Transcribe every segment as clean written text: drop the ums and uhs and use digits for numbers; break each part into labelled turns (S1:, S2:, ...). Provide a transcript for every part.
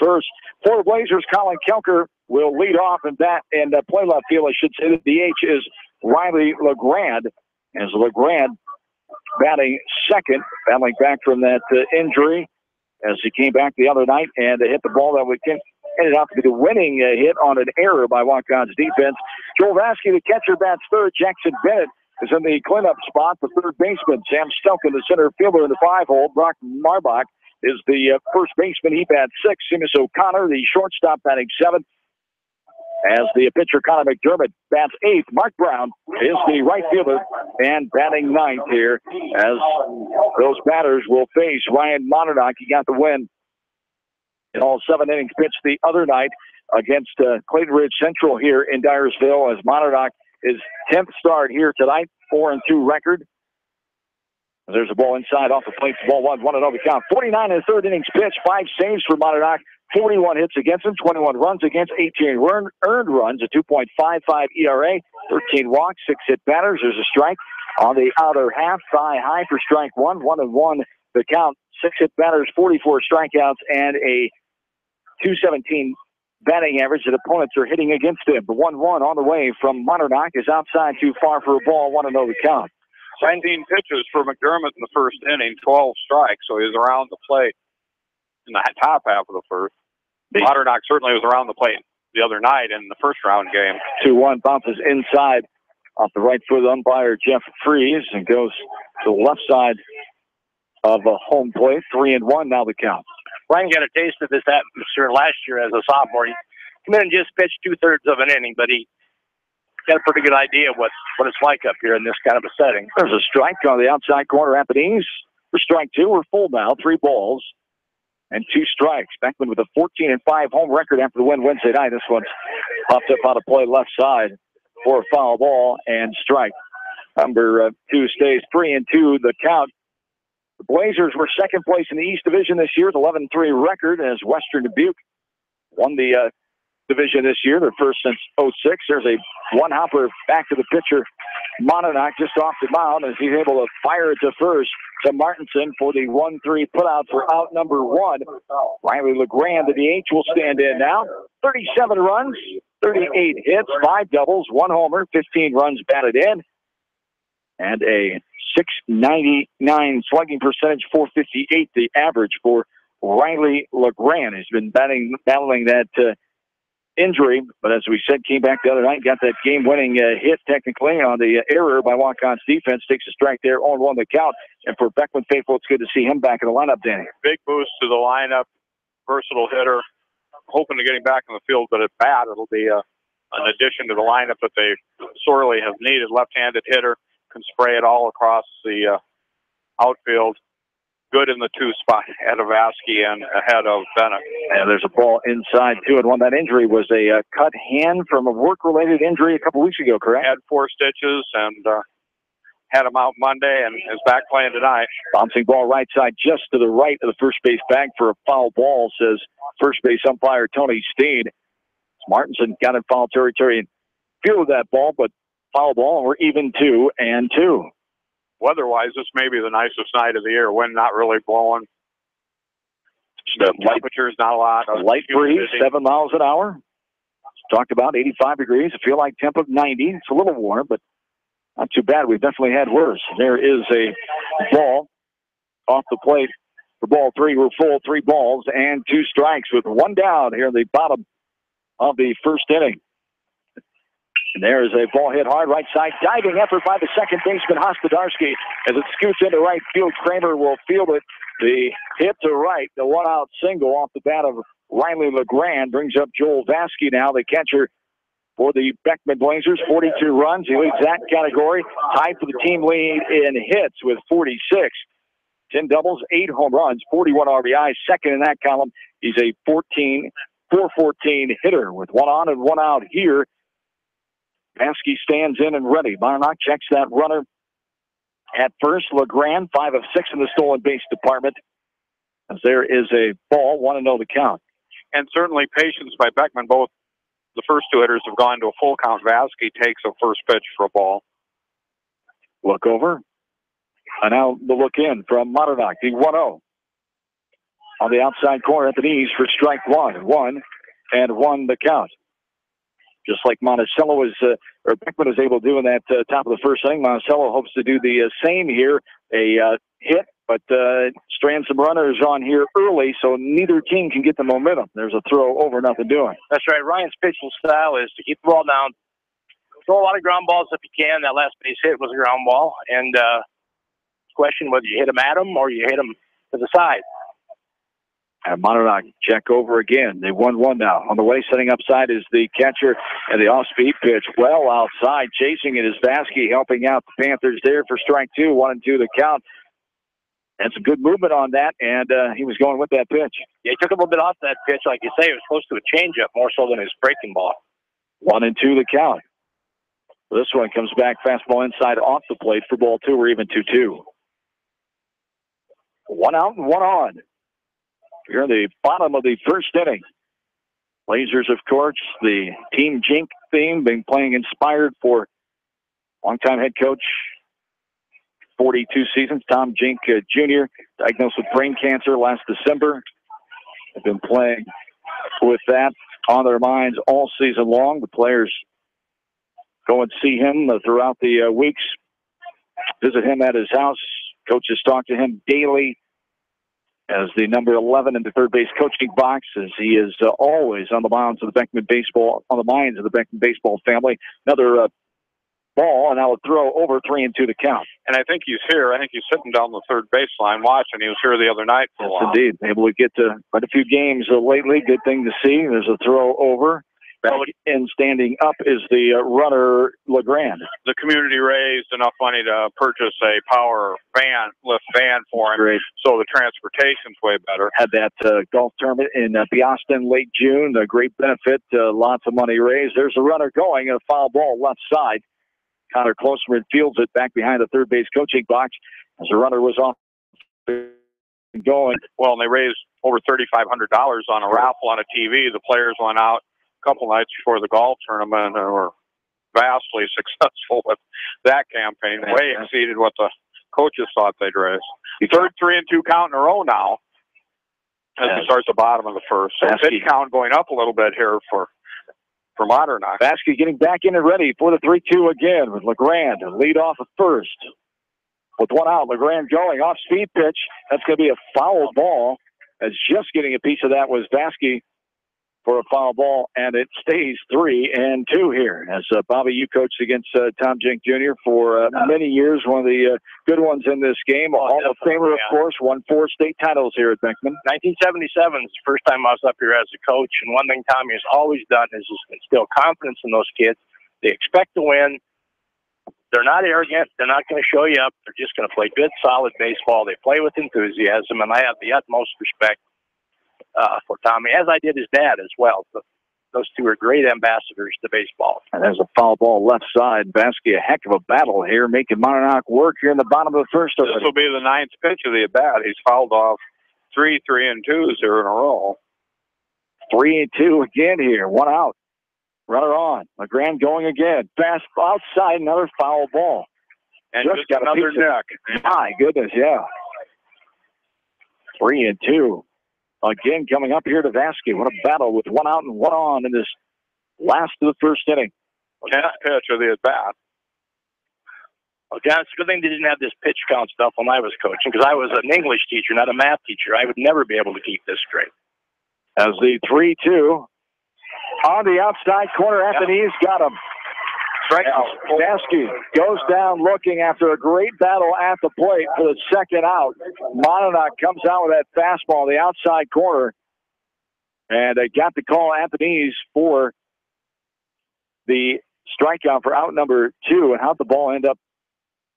S1: first. For the Blazers, Colin Kelker will lead off and play left field. I should say that the DH is Riley LeGrand, as LeGrand batting second, battling back from that injury as he came back the other night and hit the ball that ended up to be the winning hit on an error by Walk-On's defense. Joel Vasky, the catcher, bats third. Jackson Bennett is in the cleanup spot. The third baseman, Sam Stelkin, the center fielder in the 5-hole. Brock Marbach is the first baseman. He bats sixth. Seamus O'Connor, the shortstop, batting seventh. As the pitcher, Connor McDermott, bats eighth. Mark Brown is the right fielder and batting ninth here as those batters will face Ryan Monadnock. He got the win in all 7 innings pitched the other night against Clayton Ridge Central here in Dyersville, as Monadnock is 10th start here tonight, 4-2 record. There's a ball inside off the plate. Ball 1-0 the count. 49 in the third innings pitch. 5 saves for Monadnock. 41 hits against him. 21 runs against. 18 earned runs. A 2.55 ERA. 13 walks. 6 hit batters. There's a strike on the outer half. High for strike 1. 1-1 the count. 6 hit batters. 44 strikeouts and a 217 batting average that opponents are hitting against him. The 1-1 on the way from Monadnock is outside too far for a ball. 1-0 the count.
S2: 19 pitches for McDermott in the first inning, 12 strikes, so he was around the plate in the top half of the first. Monadnock certainly was around the plate the other night in the first round game.
S1: 2-1 bounces inside off the right foot of umpire Jeff Freeze and goes to the left side of a home plate. 3-1 now the count.
S3: Ryan got a taste of this atmosphere last year as a sophomore. He came in and just pitched 2/3 of an inning, but he got a pretty good idea of what it's like up here in this kind of a setting.
S1: There's a strike on the outside corner at the knees. For strike 2, we're full now. 3 balls and 2 strikes. Beckman with a 14-5 home record after the win Wednesday night. This one's popped up out of play left side for a foul ball and strike. Number 2 stays 3-2 the count. The Blazers were second place in the East Division this year with 11-3 record as Western Dubuque won the division this year, their first since 06. There's a one-hopper back to the pitcher, Monadnock, just off the mound as he's able to fire it to first to Martinson for the 1-3 putout for out number 1. Riley LeGrand, the DH, will stand in now. 37 runs, 38 hits, 5 doubles, 1 homer, 15 runs batted in, and a .699 slugging percentage, .458 the average for Riley LeGrand. He's been battling that injury, but as we said, came back the other night, got that game-winning hit technically on the error by Walk-On's defense. Takes a strike there on 1 the count. And for Beckman faithful, it's good to see him back in the lineup, Danny.
S2: Big boost to the lineup. Versatile hitter. Hoping to get him back in the field, but at bat, it'll be an addition to the lineup that they sorely have needed. Left-handed hitter. Can spray it all across the outfield. Good in the 2 spot ahead of Vasky and ahead of Bennett.
S1: And there's a ball inside, too. And one, that injury was a cut hand from a work-related injury a couple weeks ago, correct?
S2: Had 4 stitches and had him out Monday and is back playing tonight.
S1: Bouncing ball right side just to the right of the first base bag for a foul ball, says first base umpire Tony Steen. Martinson got in foul territory and fielded that ball, but foul ball, and we're even 2-2.
S2: Weather-wise, this may be the nicest night of the year. Wind not really blowing. The temperature's not a lot.
S1: A light breeze, 7 miles an hour. Talked about 85 degrees. I feel like temp of 90. It's a little warm, but not too bad. We've definitely had worse. There is a ball off the plate for ball 3. We're full, 3 balls and 2 strikes with 1 down here in the bottom of the first inning. And there is a ball hit hard right side. Diving effort by the second baseman, Hospodarsky. As it scoots into right field, Kramer will field it. The hit to right, the 1-out single off the bat of Riley LeGrand brings up Joel Vasky now, the catcher for the Beckman Blazers. 42 runs. He leads that category. Tied for the team lead in hits with 46. 10 doubles, 8 home runs, 41 RBIs. Second in that column. He's a .414 hitter with 1 on and 1 out here. Vasky stands in and ready. Monadnock checks that runner at first. LeGrand, 5 of 6 in the stolen base department. As there is a ball, 1-0 the count.
S2: And certainly patience by Beckman. Both the first 2 hitters have gone to a full count. Vasky takes a first pitch for a ball.
S1: Look over. And now the look in from Monadnock, the 1-0. on the outside corner at the knees for strike one. 1-1 the count. Just like Monticello was, or Beckman was able to do in that top of the first inning, Monticello hopes to do the same here. A hit, but strand some runners on here early, so neither team can get the momentum. There's a throw over, nothing doing.
S3: That's right. Ryan's pitching style is to keep the ball down, throw a lot of ground balls if you can. That last base hit was a ground ball, and question whether you hit them at them or you hit them to the side.
S1: And Monadnock check over again. They 1-1 now. On the way, setting up side is the catcher, and the off-speed pitch well outside. Chasing it is Vasky, helping out the Panthers there for strike two. 1-2 the count. And some good movement on that, and he was going with that pitch.
S3: Yeah, he took a little bit off that pitch. Like you say, it was close to a changeup more so than his breaking ball.
S1: 1-2 the count. This one comes back fastball inside off the plate for ball two. We're even 2-2. 1 out and 1 on. Here in the bottom of the first inning. Blazers, of course, the Team Jink theme, been playing inspired for longtime head coach, 42 seasons, Tom Jink Jr., diagnosed with brain cancer last December. They've been playing with that on their minds all season long. The players go and see him throughout the weeks, visit him at his house. Coaches talk to him daily as the number 11 in the third base coaching box, as he is always on the minds of the Beckman baseball family. Another ball, and now a throw over 3-2 the count.
S2: And I think he's here. I think he's sitting down the third baseline watching. He was here the other night for a while.
S1: Indeed. Able to get to quite a few games lately. Good thing to see. There's a throw over. Back in standing up is the runner, LeGrand.
S2: The community raised enough money to purchase a power lift van for him.
S1: Great.
S2: So the transportation's way better.
S1: Had that golf tournament in Piasta in late June. A great benefit. Lots of money raised. There's a runner going. A foul ball left side. Connor Closerman fields it back behind the third base coaching box as the runner was off going.
S2: Well, and they raised over $3,500 on a raffle on a TV. The players went out a couple nights before the golf tournament and were vastly successful with that campaign. Way exceeded what the coaches thought they'd raise. Third 3-2 count in a row now as he starts the bottom of the first. So pitch count going up a little bit here for Monadnock.
S1: Vasky getting back in and ready for the 3-2 again with LeGrand to lead off at first. With 1 out, LeGrand going off speed pitch. That's going to be a foul ball. As just getting a piece of that was Vasky for a foul ball, and it stays 3-2 here. As Bobby, you coached against Tom Jink Jr. for many years, one of the good ones in this game. Hall of Famer, of course, won 4 state titles here at Beckman.
S3: 1977 is the first time I was up here as a coach, and one thing Tommy has always done is instill confidence in those kids. They expect to win. They're not arrogant. They're not going to show you up. They're just going to play good, solid baseball. They play with enthusiasm, and I have the utmost respect for Tommy, as I did his dad as well. So those two are great ambassadors to baseball.
S1: And there's a foul ball left side. Vasky, a heck of a battle here, making Monadnock work here in the bottom of the first.
S2: This will be the 9th pitch of the at-bat. He's fouled off 3 3-2s here in a row.
S1: 3-2 again here. 1 out. Runner on. LeGrand going again. Fast outside, another foul ball.
S2: And just got another nick.
S1: My goodness, yeah. 3-2. Again, coming up here to Vasky. What a battle with 1 out and 1 on in this last of the first inning.
S2: 10th pitch of the at-bat.
S3: Well, John, it's a good thing they didn't have this pitch count stuff when I was coaching, because I was an English teacher, not a math teacher. I would never be able to keep this straight.
S1: As the 3-2 on the outside corner at the knees, got him. Vasky goes down looking after a great battle at the plate for the second out. Monadnock comes out with that fastball, the outside corner, and they got the call at the knees for the strikeout for out number 2. And how'd the ball end up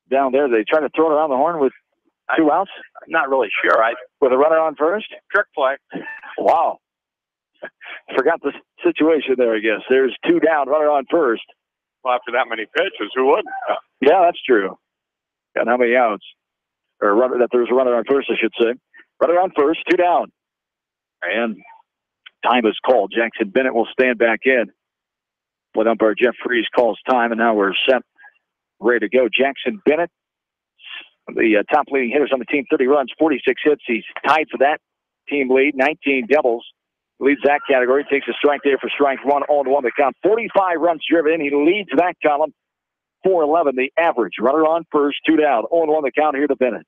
S1: down there? They tried to throw it around the horn with 2 outs?
S3: I'm not really sure.
S1: With a runner on first?
S2: Trick play.
S1: Wow. Forgot the situation there, I guess. There's 2 down, runner on first.
S2: Well, after that many pitches, who wouldn't?
S1: Yeah, that's true. Got how many outs? Or runner, that there's a runner on first, I should say. Runner on first, 2 down. And time is called. Jackson Bennett will stand back in. Plate umpire Jeff Freeze calls time, and now we're set, ready to go. Jackson Bennett, the top leading hitters on the team, 30 runs, 46 hits. He's tied for that team lead, 19 doubles. Leads that category, takes a strike there for strike one, 0-1 the count. 45 runs driven. He leads that column, 411 the average. Runner on first, 2 down, 0-1 the count here to Bennett.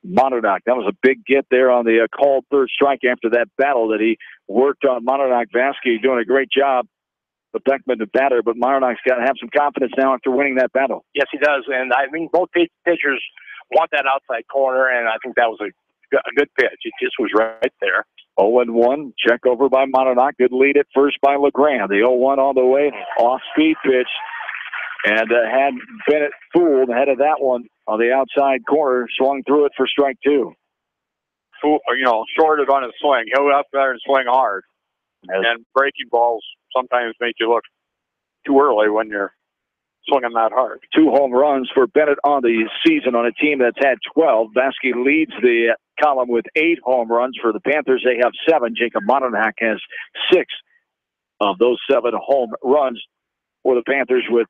S1: Monadnock, that was a big get there on the called third strike after that battle that he worked on. Monadnock Vasquez doing a great job. The Beckman, the batter, but Monadnock's got to have some confidence now after winning that battle.
S3: Yes, he does, and I think both pitchers want that outside corner, and I think that was a good pitch. It just was right there.
S1: 0-1, check over by Monadnock. Good lead at first by LeGrand. The 0-1 on the way, off-speed pitch, and had Bennett fooled ahead of that one on the outside corner, swung through it for strike two.
S2: Shorted on his swing. He'll go up there and swing hard. And breaking balls sometimes make you look too early when you're swinging that hard. 2
S1: home runs for Bennett on the season on a team that's had 12. Vasquez leads the column with 8 home runs. For the Panthers, they have 7. Jacob Monadnock has 6 of those 7 home runs for the Panthers, with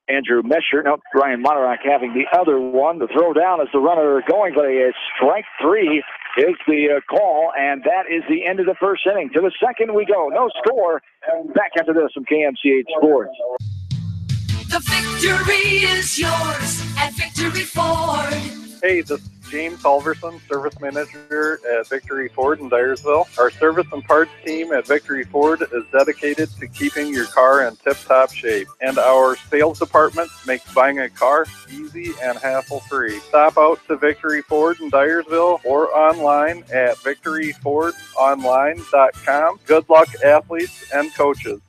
S1: Andrew Mesher. No, Ryan Monadnock having the other one. The throw down as the runner going, but it's strike 3 is the call, and that is the end of the first inning. To the second we go. No score. Back after this from KMCH Sports.
S4: The victory is yours at Victory Ford.
S5: Hey, this is James Halverson, Service Manager at Victory Ford in Dyersville. Our service and parts team at Victory Ford is dedicated to keeping your car in tip-top shape. And our sales department makes buying a car easy and hassle-free. Stop out to Victory Ford in Dyersville or online at victoryfordonline.com. Good luck, athletes and coaches.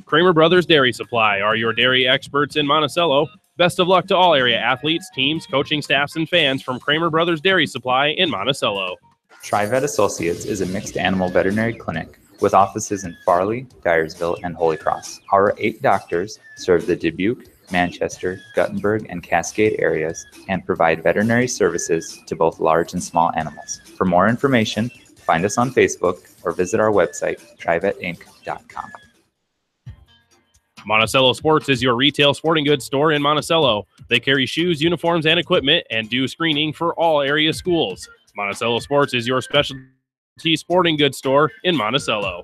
S6: Kramer Brothers Dairy Supply are your dairy experts in Monticello. Best of luck to all area athletes, teams, coaching staffs, and fans from Kramer Brothers Dairy Supply in Monticello.
S7: TriVet Associates is a mixed animal veterinary clinic with offices in Farley, Dyersville, and Holy Cross. Our 8 doctors serve the Dubuque, Manchester, Guttenberg, and Cascade areas and provide veterinary services to both large and small animals. For more information, find us on Facebook or visit our website, trivetinc.com.
S6: Monticello Sports is your retail sporting goods store in Monticello. They carry shoes, uniforms, and equipment and do screening for all area schools. Monticello Sports is your specialty sporting goods store in Monticello.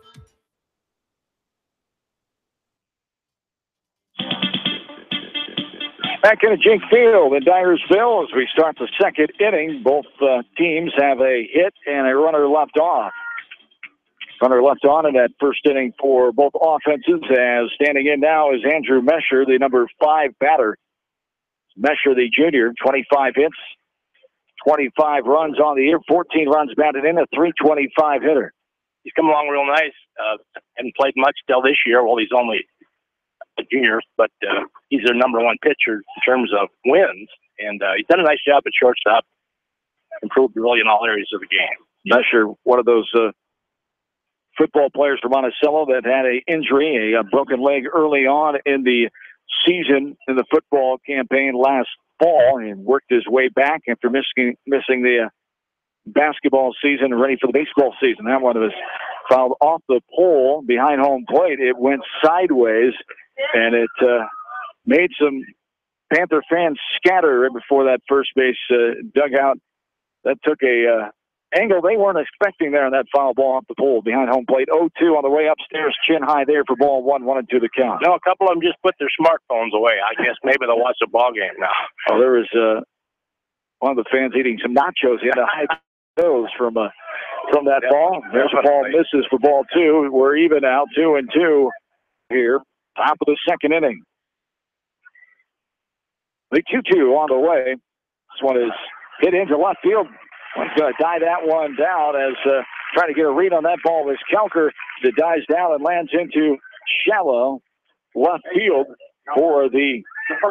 S1: Back in the Jink Field in Dyersville as we start the second inning. Both teams have a hit and a runner left off. Runner left on in that first inning for both offenses, as standing in now is Andrew Mesher, the number 5 batter. Mesher, the junior, 25 hits, 25 runs on the year, 14 runs batted in, a .325 hitter.
S3: He's come along real nice. Hasn't played much still this year. Well, he's only a junior, but he's their number 1 pitcher in terms of wins. And he's done a nice job at shortstop. Improved really in all areas of the game.
S1: Mesher, one of those football players from Monticello that had an injury, a broken leg early on in the season in the football campaign last fall, and worked his way back after missing the basketball season and ready for the baseball season. That one was fouled off the pole behind home plate. It went sideways, and it made some Panther fans scatter right before that first base dugout. That took a angle they weren't expecting there on that foul ball off the pole behind home plate. 0-2 on the way upstairs, chin high there for ball 1, 1-2 the count.
S3: No, a couple of them just put their smartphones away. I guess maybe they'll watch the ball game now.
S1: Oh, there was one of the fans eating some nachos. He had a high nose from that ball. There's a ball misses for ball 2. We're even now 2-2 here. Top of the second inning. The 2-2 on the way. This one is hit into left field. One's going to die that one down as trying to get a read on that ball was Kelker. That dies down and lands into shallow left field for the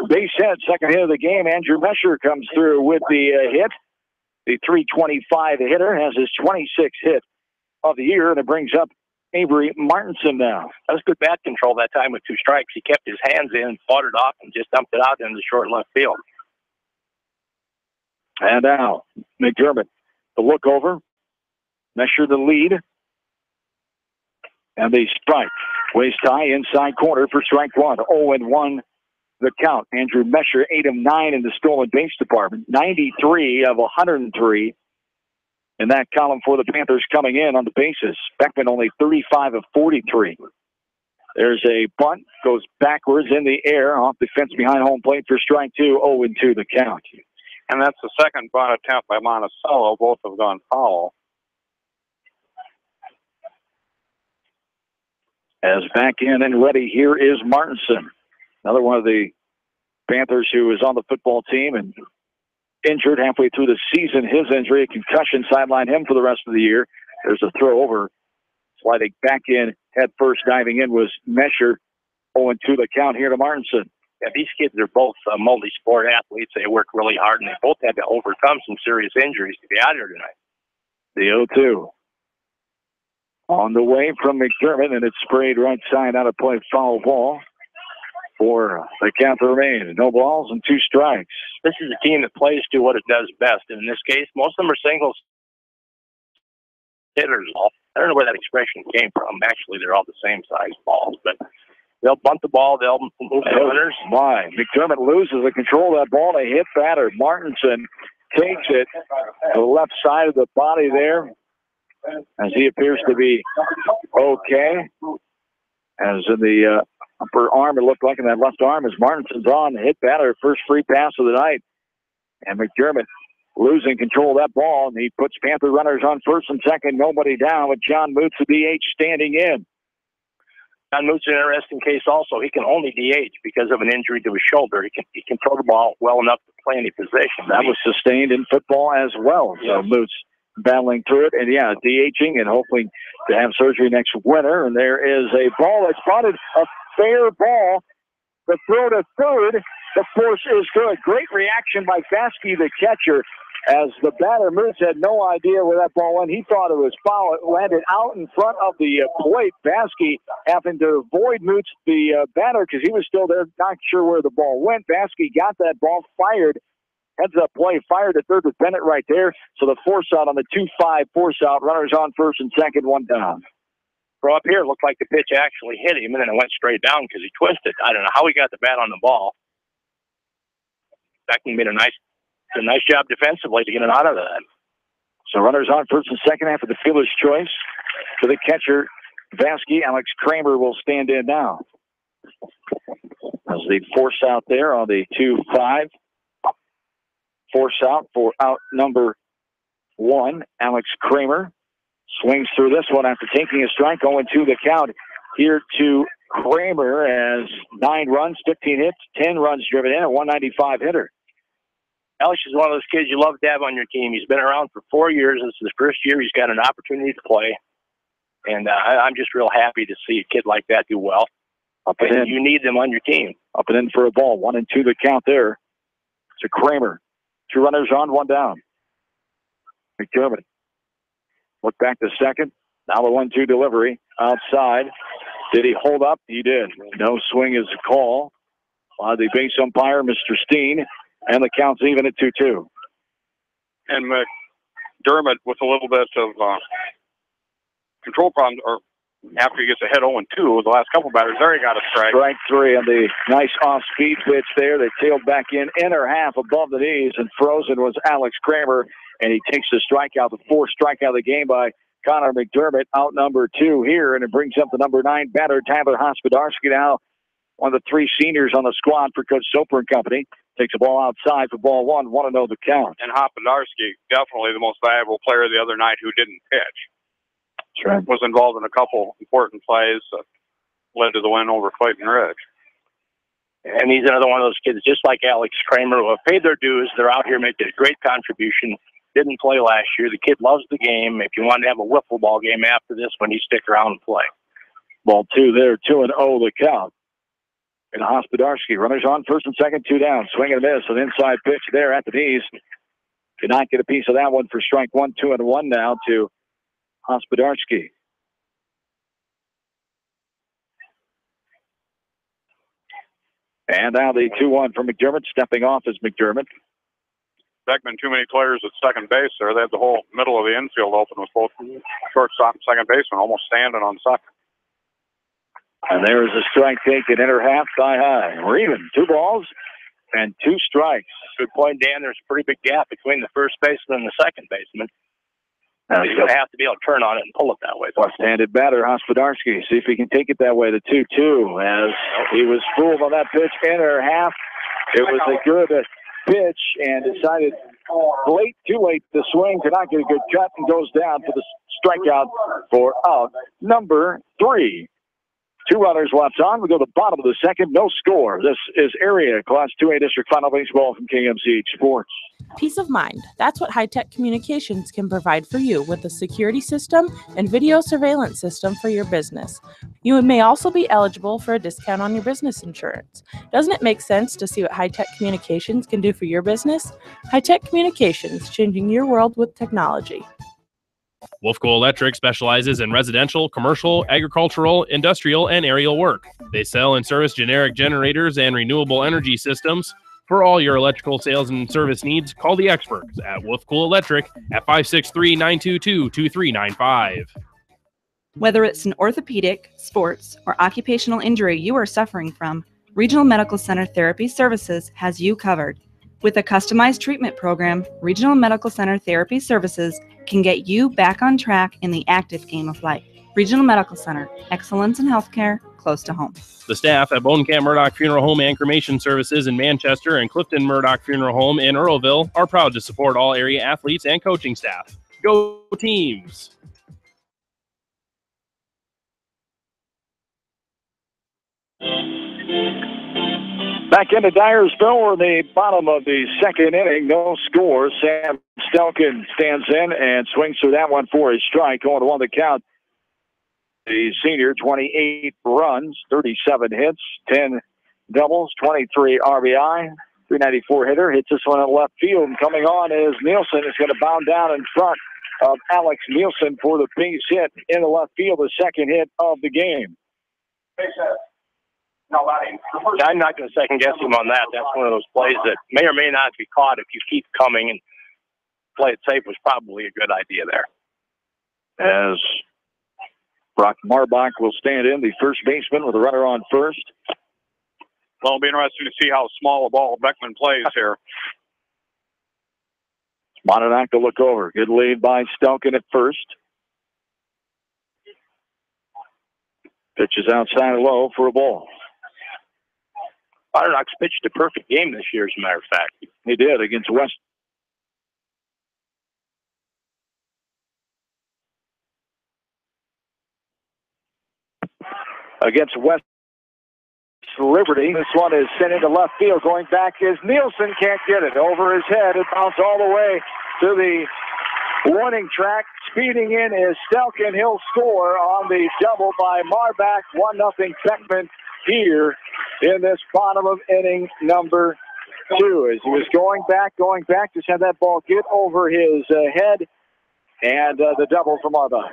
S1: base hit. Second hit of the game. Andrew Mesher comes through with the hit. The .325 hitter has his 26th hit of the year, and it brings up Avery Martinson now.
S3: That was good bat control that time with 2 strikes. He kept his hands in, fought it off, and just dumped it out into the short left field.
S1: And now, McDermott, the look over, Mesher the lead, and the strike. Waist high inside corner for strike 1. 0-1 the count. Andrew Mesher, 8 of 9 in the stolen base department, 93 of 103 in that column for the Panthers coming in on the bases. Beckman only 35 of 43. There's a bunt, goes backwards in the air, off the fence behind home plate for strike 2, 0-2 the count.
S2: And that's the second bunt attempt by Monticello. Both have gone foul.
S1: As back in and ready, here is Martinson. Another one of the Panthers who is on the football team and injured halfway through the season. His injury, a concussion, sidelined him for the rest of the year. There's a throw over. Sliding back in, head first, diving in was Mesher. 0-2 the count here to Martinson.
S3: Yeah, these kids are both multi-sport athletes. They work really hard, and they both had to overcome some serious injuries to be out here tonight.
S1: The 0-2. On the way from McDermott, and it's sprayed right side out of play, foul ball for the count to remain. No balls and 2 strikes.
S3: This is a team that plays to what it does best, and in this case, most of them are singles hitters. I don't know where that expression came from. Actually, they're all the same size balls, but they'll bunt the ball. They'll move the runners.
S1: My, McDermott loses the control of that ball. They hit batter. Martinson takes it to the left side of the body there, as he appears to be okay. As in the upper arm, it looked like in that left arm, as Martinson's on the hit batter, first free pass of the night. And McDermott losing control of that ball, and he puts Panther runners on first and second, nobody down, with John Moots, the DH, standing in.
S3: John Moots is an interesting case also. He can only DH because of an injury to his shoulder. He can throw the ball well enough to play any position.
S1: That was sustained in football as well. So Moots battling through it, and DHing and hoping to have surgery next winter. And there is a ball that's spotted, a fair ball. The throw to third. The force is good. Great reaction by Vasky, the catcher, as the batter, Moots, had no idea where that ball went. He thought it was foul. It landed out in front of the plate. Vasky having to avoid Moots, the batter, because he was still there, not sure where the ball went. Vasky got that ball, fired, heads up play, fired at third with Bennett right there. So the force out on the 2-5 force out. Runners on first and second, 1 down.
S3: From up here, it looked like the pitch actually hit him, and then it went straight down because he twisted. I don't know how he got the bat on the ball. Beckman made a nice job defensively to get it out of that.
S1: So runners on first and second after the fielder's choice. For the catcher, Vasky, Alex Kramer will stand in now. As the force out there on the 2-5. Force out for out number 1, Alex Kramer. Swings through this one after taking a strike, 0-2 the count here to Kramer, as 9 runs, 15 hits, 10 runs driven in, a 195 hitter.
S3: Alex is one of those kids you love to have on your team. He's been around for 4 years. This is his first year. He's got an opportunity to play. And I'm just real happy to see a kid like that do well.
S1: Up and in.
S3: You need them on your team.
S1: Up and in for a ball. 1-2 the count there to Kramer. 2 runners on, 1 down. McDermott. Look back to second. Now the 1-2 delivery outside. Did he hold up? He did. No swing is the call by the base umpire, Mr. Steen. And the count's even at 2-2.
S2: And McDermott, with a little bit of control problems, or after he gets a hit 0-2, the last couple batters there, he got a strike.
S1: Strike 3 on the nice off-speed pitch there. They tailed back in, inner half above the knees, and frozen was Alex Kramer, and he takes the strikeout, the 4th strikeout of the game by Connor McDermott, out number 2 here, and it brings up the number 9 batter, Tyler Hospodarski, now one of the 3 seniors on the squad for Coach Soper and company. Takes the ball outside for ball 1. Want to know the count.
S2: And Hospodarski, definitely the most valuable player the other night who didn't pitch.
S1: That's right.
S2: Was involved in a couple important plays that led to the win over Clayton Ridge.
S3: And he's another one of those kids, just like Alex Kramer, who have paid their dues. They're out here making a great contribution. Didn't play last year. The kid loves the game. If you want to have a wiffle ball game after this one, he stick around and play.
S1: Ball 2 there, 2-0 the count. And Hospodarski, runners on first and second, 2 down. Swing and a miss, an inside pitch there at the knees. Did not get a piece of that one for strike 1, 2-1 now to Hospodarski. And now the 2-1 from McDermott. Stepping off is McDermott.
S2: Beckman, too many players at second base there. They had the whole middle of the infield open with both shortstop and second baseman almost standing on second.
S1: And there's a strike taken in her half by High. We're even. 2 balls and 2 strikes.
S3: Good point, Dan. There's a pretty big gap between the first baseman and the second baseman. He's going to have to be able to turn on it and pull it that way.
S1: Left-handed batter, Hospodarski. See if he can take it that way. The 2-2 as he was fooled on that pitch in her half. It was a good pitch and decided too late to swing, to not get a good cut, and goes down for the strikeout for out number 3. 2 runners left on. We go to the bottom of the second. No score. This is Area Class 2A District Final Baseball from KMCH Sports.
S8: Peace of mind. That's what high-tech communications can provide for you with a security system and video surveillance system for your business. You may also be eligible for a discount on your business insurance. Doesn't it make sense to see what high-tech communications can do for your business? High-tech communications, changing your world with technology.
S6: Wolfco Electric specializes in residential, commercial, agricultural, industrial, and aerial work. They sell and service generic generators and renewable energy systems. For all your electrical sales and service needs, call the experts at Wolfco Electric at 563-922-2395.
S9: Whether it's an orthopedic, sports, or occupational injury you are suffering from, Regional Medical Center Therapy Services has you covered. With a customized treatment program, Regional Medical Center Therapy Services can get you back on track in the active game of life. Regional Medical Center, excellence in healthcare, close to home.
S6: The staff at Bonecamp Murdoch Funeral Home and Cremation Services in Manchester and Clifton Murdoch Funeral Home in Earlville are proud to support all area athletes and coaching staff. Go teams!
S1: Back into Dyersville. We're in the bottom of the second inning. No score. Sam Stelkin stands in and swings through that one for a strike. Going to 1 the count. The senior, 28 runs, 37 hits, 10 doubles, 23 RBI, 394 hitter. Hits this one in left field. And coming on is Nielsen. Is going to bound down in front of Alex Nielsen for the base hit in the left field, the second hit of the game.
S3: I'm not going to second guess him on that. That's one of those plays that may or may not be caught if you keep coming, and play it safe was probably a good idea there.
S1: As Brock Marbach will stand in, the first baseman with a runner on first.
S2: Well, it'll be interesting to see how small a ball Beckman plays here.
S1: Monadnock to look over. Good lead by Stelkin at first. Pitches outside low for a ball.
S3: Monadnock's pitched a perfect game this year, as a matter of fact.
S1: He did against West. Against West Liberty. This one is sent into left field. Going back is Nielsen. Can't get it. Over his head. It bounced all the way to the warning track. Speeding in is Stelkin. He'll score on the double by Marbach. 1-0 Beckman here in this bottom of inning number 2. As he was going back, just had that ball get over his head, and the double from Marbach.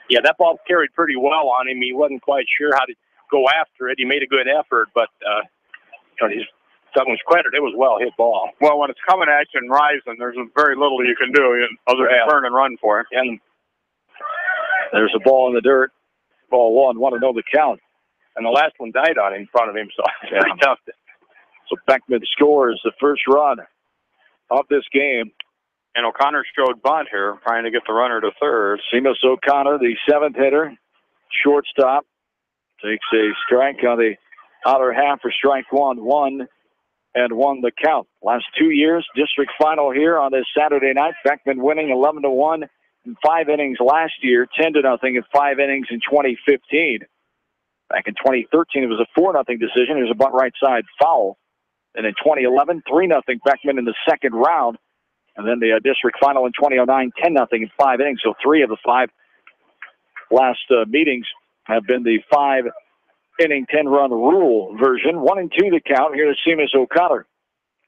S3: Yeah, that ball carried pretty well on him. He wasn't quite sure how to go after it. He made a good effort, but he's Douglas credit, it was well hit ball.
S2: Well, when it's coming at you and rising, there's very little you can do other than turn and run for it.
S3: And
S1: there's a ball in the dirt. Ball 1. Want to know the count.
S3: And the last one died on him in front of him, so it's pretty tough.
S1: So Beckman scores the first run of this game.
S2: And O'Connor showed bunt here, trying to get the runner to third.
S1: Seamus O'Connor, the 7th hitter, shortstop, takes a strike on the outer half for strike 1. 1-1 the count. Last 2 years, district final here on this Saturday night. Beckman winning 11-1 in 5 innings last year, 10-0 in 5 innings in 2015. Back in 2013, it was a 4-0 decision. There's a bunt right side foul. And in 2011, 3-0 Beckman in the second round. And then the district final in 2009, 10-0 in 5 innings. So 3 of the 5 last meetings have been the 5-inning, 10-run rule version. 1-2 the count here to Seamus O'Connor.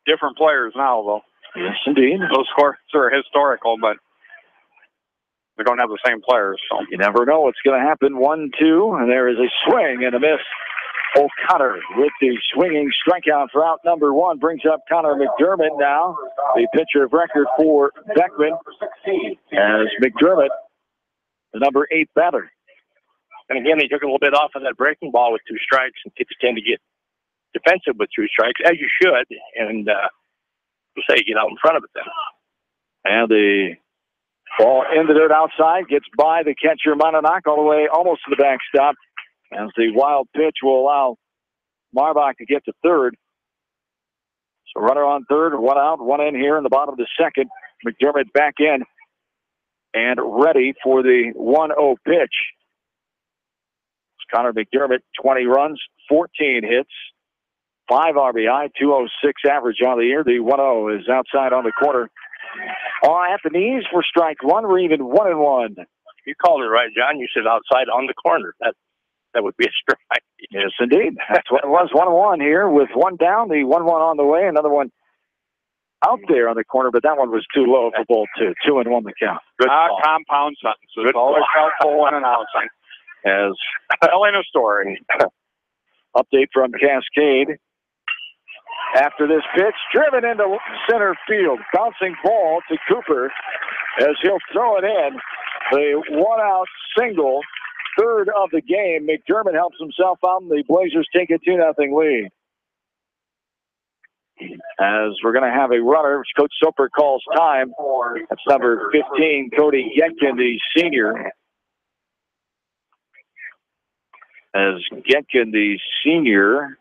S2: Different players now, though.
S1: Yes, indeed.
S2: Those scores are historical, but they don't have the same players. So
S1: you never know what's going to happen. 1-2, and there is a swing and a miss. O'Connor with the swinging strikeout for out number 1 brings up Connor McDermott now, the pitcher of record for Beckman, as McDermott, the number 8 batter.
S3: And again, he took a little bit off of that breaking ball with 2 strikes, and kids tend to get defensive with 2 strikes, as you should, and we'll say get out in front of it then.
S1: And the ball ended it outside, gets by the catcher, Monadnock, all the way almost to the backstop, as the wild pitch will allow Marbach to get to third. So runner on third, 1 out, 1 in here in the bottom of the second. McDermott back in and ready for the 1-0 pitch. It's Connor McDermott, 20 runs, 14 hits, 5 RBI, 206 average on the year. The 1-0 is outside on the corner. At the knees for strike 1. We're even 1-1.
S3: You called it right, John. You said outside on the corner. That would be a strike.
S1: Yes, indeed. That's what it was. 1-1 here with 1 down. The 1-1 on the way. Another one out there on the corner, but that one was too low for ball 2. 2-1 the count.
S2: Good compound sentence. It's always helpful when announcing.
S1: As
S2: telling a story.
S1: Update from Cascade. After this pitch, driven into center field. Bouncing ball to Cooper as he'll throw it in. The 1-out single, third of the game. McDermott helps himself out, and the Blazers take a 2-0 lead. As we're going to have a runner, which Coach Soper calls time. That's number 15, Cody Getkin, the senior. As Getkin, the senior,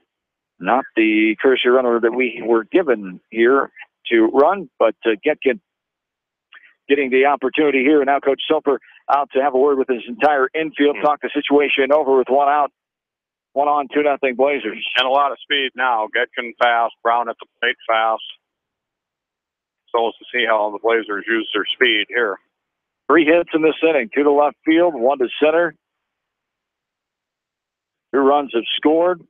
S1: not the courtesy runner that we were given here to run, but Getkin getting the opportunity here. And now Coach Soper out to have a word with his entire infield, talk the situation over with 1 out, 1 on, 2-0 Blazers.
S2: And a lot of speed now. Getkin fast, Brown at the plate fast. So let's see how the Blazers use their speed here.
S1: 3 hits in this inning, 2 to left field, 1 to center. 2 runs have scored.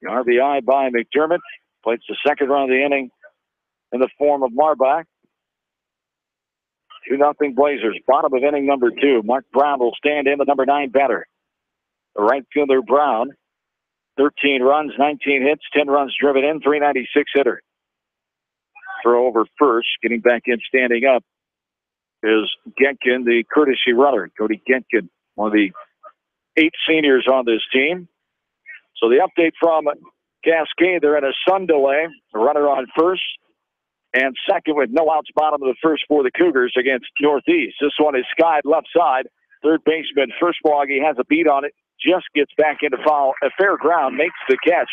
S1: The RBI by McDermott. Plates the second run of the inning in the form of Marbach. 2-0 Blazers. Bottom of inning number 2. Mark Brown will stand in, the number 9 batter. The right fielder Brown. 13 runs, 19 hits, 10 runs driven in, 396 hitter. Throw over first. Getting back in, standing up is Getkin, the courtesy runner. Cody Getkin, one of the 8 seniors on this team. So the update from Cascade, they're in a sun delay. The runner on first and second with no outs, bottom of the first for the Cougars against Northeast. This one is skied left side. Third baseman, Firstbog, he has a beat on it, just gets back into foul, a fair ground, makes the catch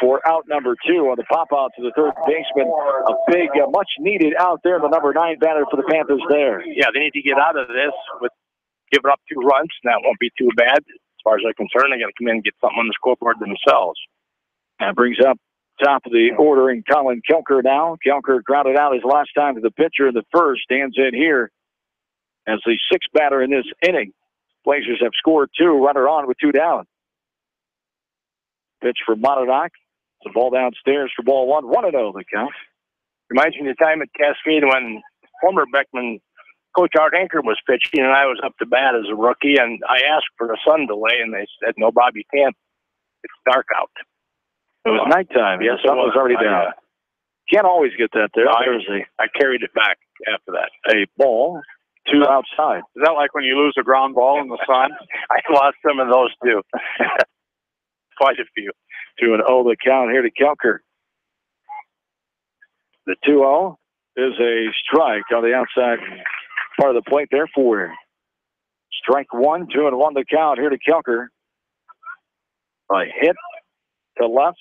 S1: for out number 2 on the pop out to the third baseman. A big, much needed out there, the number 9 batter for the Panthers there.
S3: Yeah, they need to get out of this with giving up 2 runs, and that won't be too bad. As far as I'm concerned, they got to come in and get something on the scoreboard themselves.
S1: That brings up top of the order in Colin Kelker now. Kelker grounded out his last time to the pitcher in the first, stands in here as the 6th batter in this inning. Blazers have scored 2, runner on with 2 down. Pitch for Monadnock. The ball downstairs for ball 1. 1-0 the count.
S3: Reminds me of the time at Cascade when former Beckman Coach Art Anker was pitching, and I was up to bat as a rookie, and I asked for a sun delay, and they said, no, Bob, you can't. It's dark out.
S1: It was nighttime. Yes, sun was already down. Can't always get that there.
S3: I carried it back after that.
S1: A ball, 2 outside.
S2: Is that like when you lose a ground ball in the sun?
S3: I lost some of those, too. Quite a few.
S1: 2-0 the count here to Kelker. The 2-0 is a strike on the outside part of the plate there for strike 1, 2-1 the count here to Kelker. A hit to left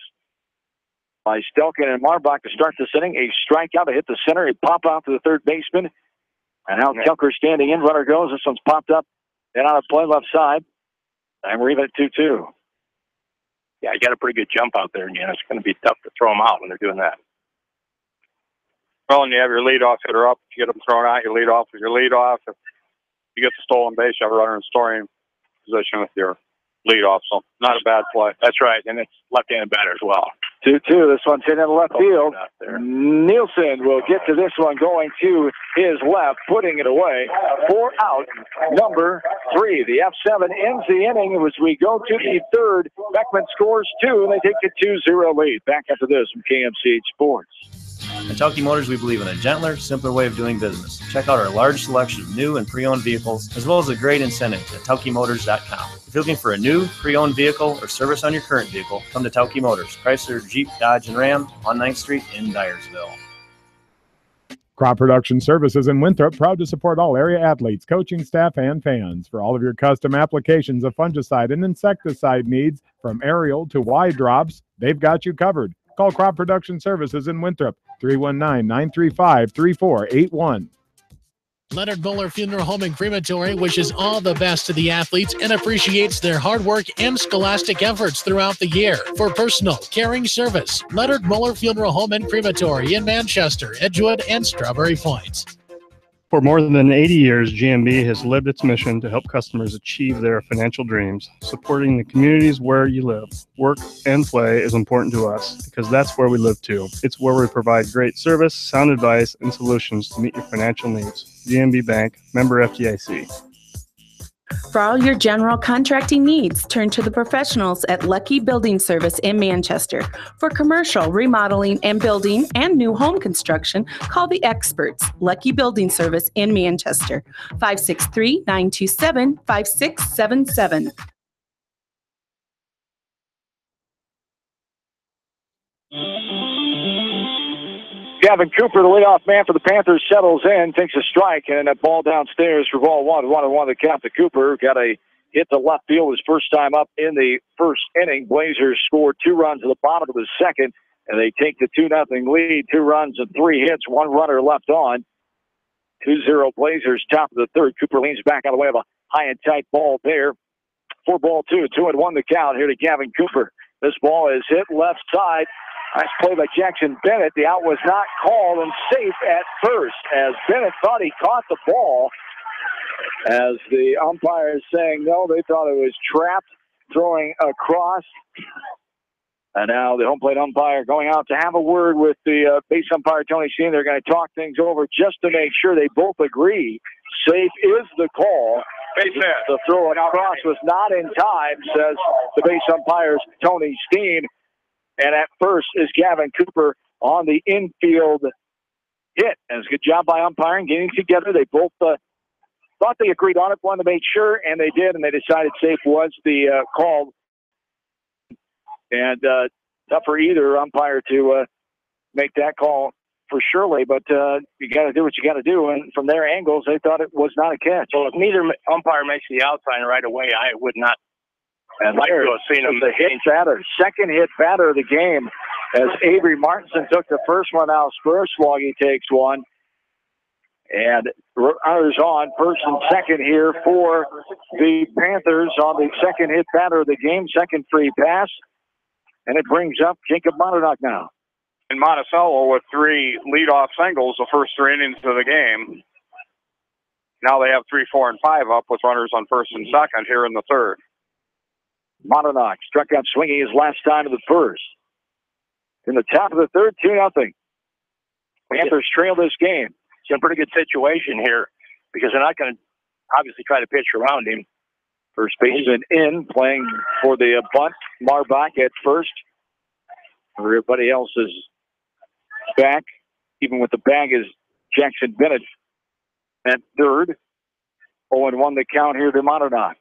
S1: by Stelkin and Marbach to start this inning. A strikeout to hit the center. A pop out to the third baseman. And now Kelker standing in. Runner goes. This one's popped up and out of play left side. And we're even at 2-2.
S3: Yeah, you got a pretty good jump out there again. It's going to be tough to throw them out when they're doing that.
S2: Well, and you have your leadoff hitter up. If you get them thrown out, your leadoff is your leadoff. If you get the stolen base, you have a runner in scoring position with your leadoff. So not a bad play.
S3: That's right, and it's left-handed batter as well.
S1: 2-2. This one's hit in the left field. Nielsen will get to this one going to his left, putting it away. 4 out, number 3. The F7 ends the inning as we go to the third. Beckman scores 2, and they take a 2-0 lead. Back after this from KMCH Sports.
S10: At Tauke Motors, we believe in a gentler, simpler way of doing business. Check out our large selection of new and pre-owned vehicles, as well as a great incentive at TaukeMotors.com. If you're looking for a new, pre-owned vehicle or service on your current vehicle, come to Tauke Motors, Chrysler, Jeep, Dodge, and Ram on 9th Street in Dyersville.
S11: Crop Production Services in Winthrop, proud to support all area athletes, coaching staff, and fans. For all of your custom applications of fungicide and insecticide needs, from aerial to wide drops, they've got you covered. Call Crop Production Services in Winthrop, 319-935-3481.
S12: Leonard Muller Funeral Home and Crematory wishes all the best to the athletes and appreciates their hard work and scholastic efforts throughout the year. For personal, caring service, Leonard Muller Funeral Home and Crematory in Manchester, Edgewood, and Strawberry Point.
S13: For more than 80 years, GMB has lived its mission to help customers achieve their financial dreams. Supporting the communities where you live, work, and play is important to us because that's where we live too. It's where we provide great service, sound advice, and solutions to meet your financial needs. GMB Bank, member FDIC.
S8: For all your general contracting needs, turn to the professionals at Lucky Building Service in Manchester. For commercial, remodeling, and building and new home construction, call the experts, Lucky Building Service in Manchester, 563-927-5677.
S1: Gavin Cooper, the leadoff man for the Panthers, settles in, takes a strike, and a ball downstairs for ball one. 1-1 the count to Cooper. Got a hit to left field his first time up in the first inning. Blazers scored 2 runs at the bottom of the second, and they take the 2-0 lead. 2 runs and 3 hits, 1 runner left on. 2-0 Blazers, top of the third. Cooper leans back on the way of a high and tight ball there. 4-2, 2-1 the count here to Gavin Cooper. This ball is hit left side. Nice play by Jackson Bennett. The out was not called and safe at first as Bennett thought he caught the ball. As the umpire is saying no, they thought it was trapped, throwing across. And now the home plate umpire going out to have a word with the base umpire, Tony Steen. They're going to talk things over just to make sure they both agree. Safe is the call. The throw across was not in time, says the base umpires, Tony Steen. And at first is Gavin Cooper on the infield hit. And it's a good job by umpiring, getting together. They both thought they agreed on it, wanted to make sure, and they did, and they decided safe was the call. And tough for either umpire to make that call for surely, but you got to do what you got to do. And from their angles, they thought it was not a catch.
S3: Well, if neither umpire makes the out sign right away, I would not.
S1: And like to have seen him, the hit batter, second hit batter of the game, as Avery Martinson took the first one out. Spurswoggy takes one. And runners on first and second here for the Panthers on the second hit batter of the game, second free pass. And it brings up Jacob Monadnock now.
S2: In Monticello with 3 leadoff singles the first 3 innings of the game. Now they have 3, 4, and 5 up with runners on first and second here in the third.
S1: Monadnock struck out swinging his last time of the first. In the top of the third, 2-0. Panthers trail this game.
S3: It's a pretty good situation here because they're not going to obviously try to pitch around him.
S1: First baseman in, playing for the bunt. Marbach at first. Everybody else is back. Even with the bag is Jackson Bennett at third. 0-1 the count here to Monadnock.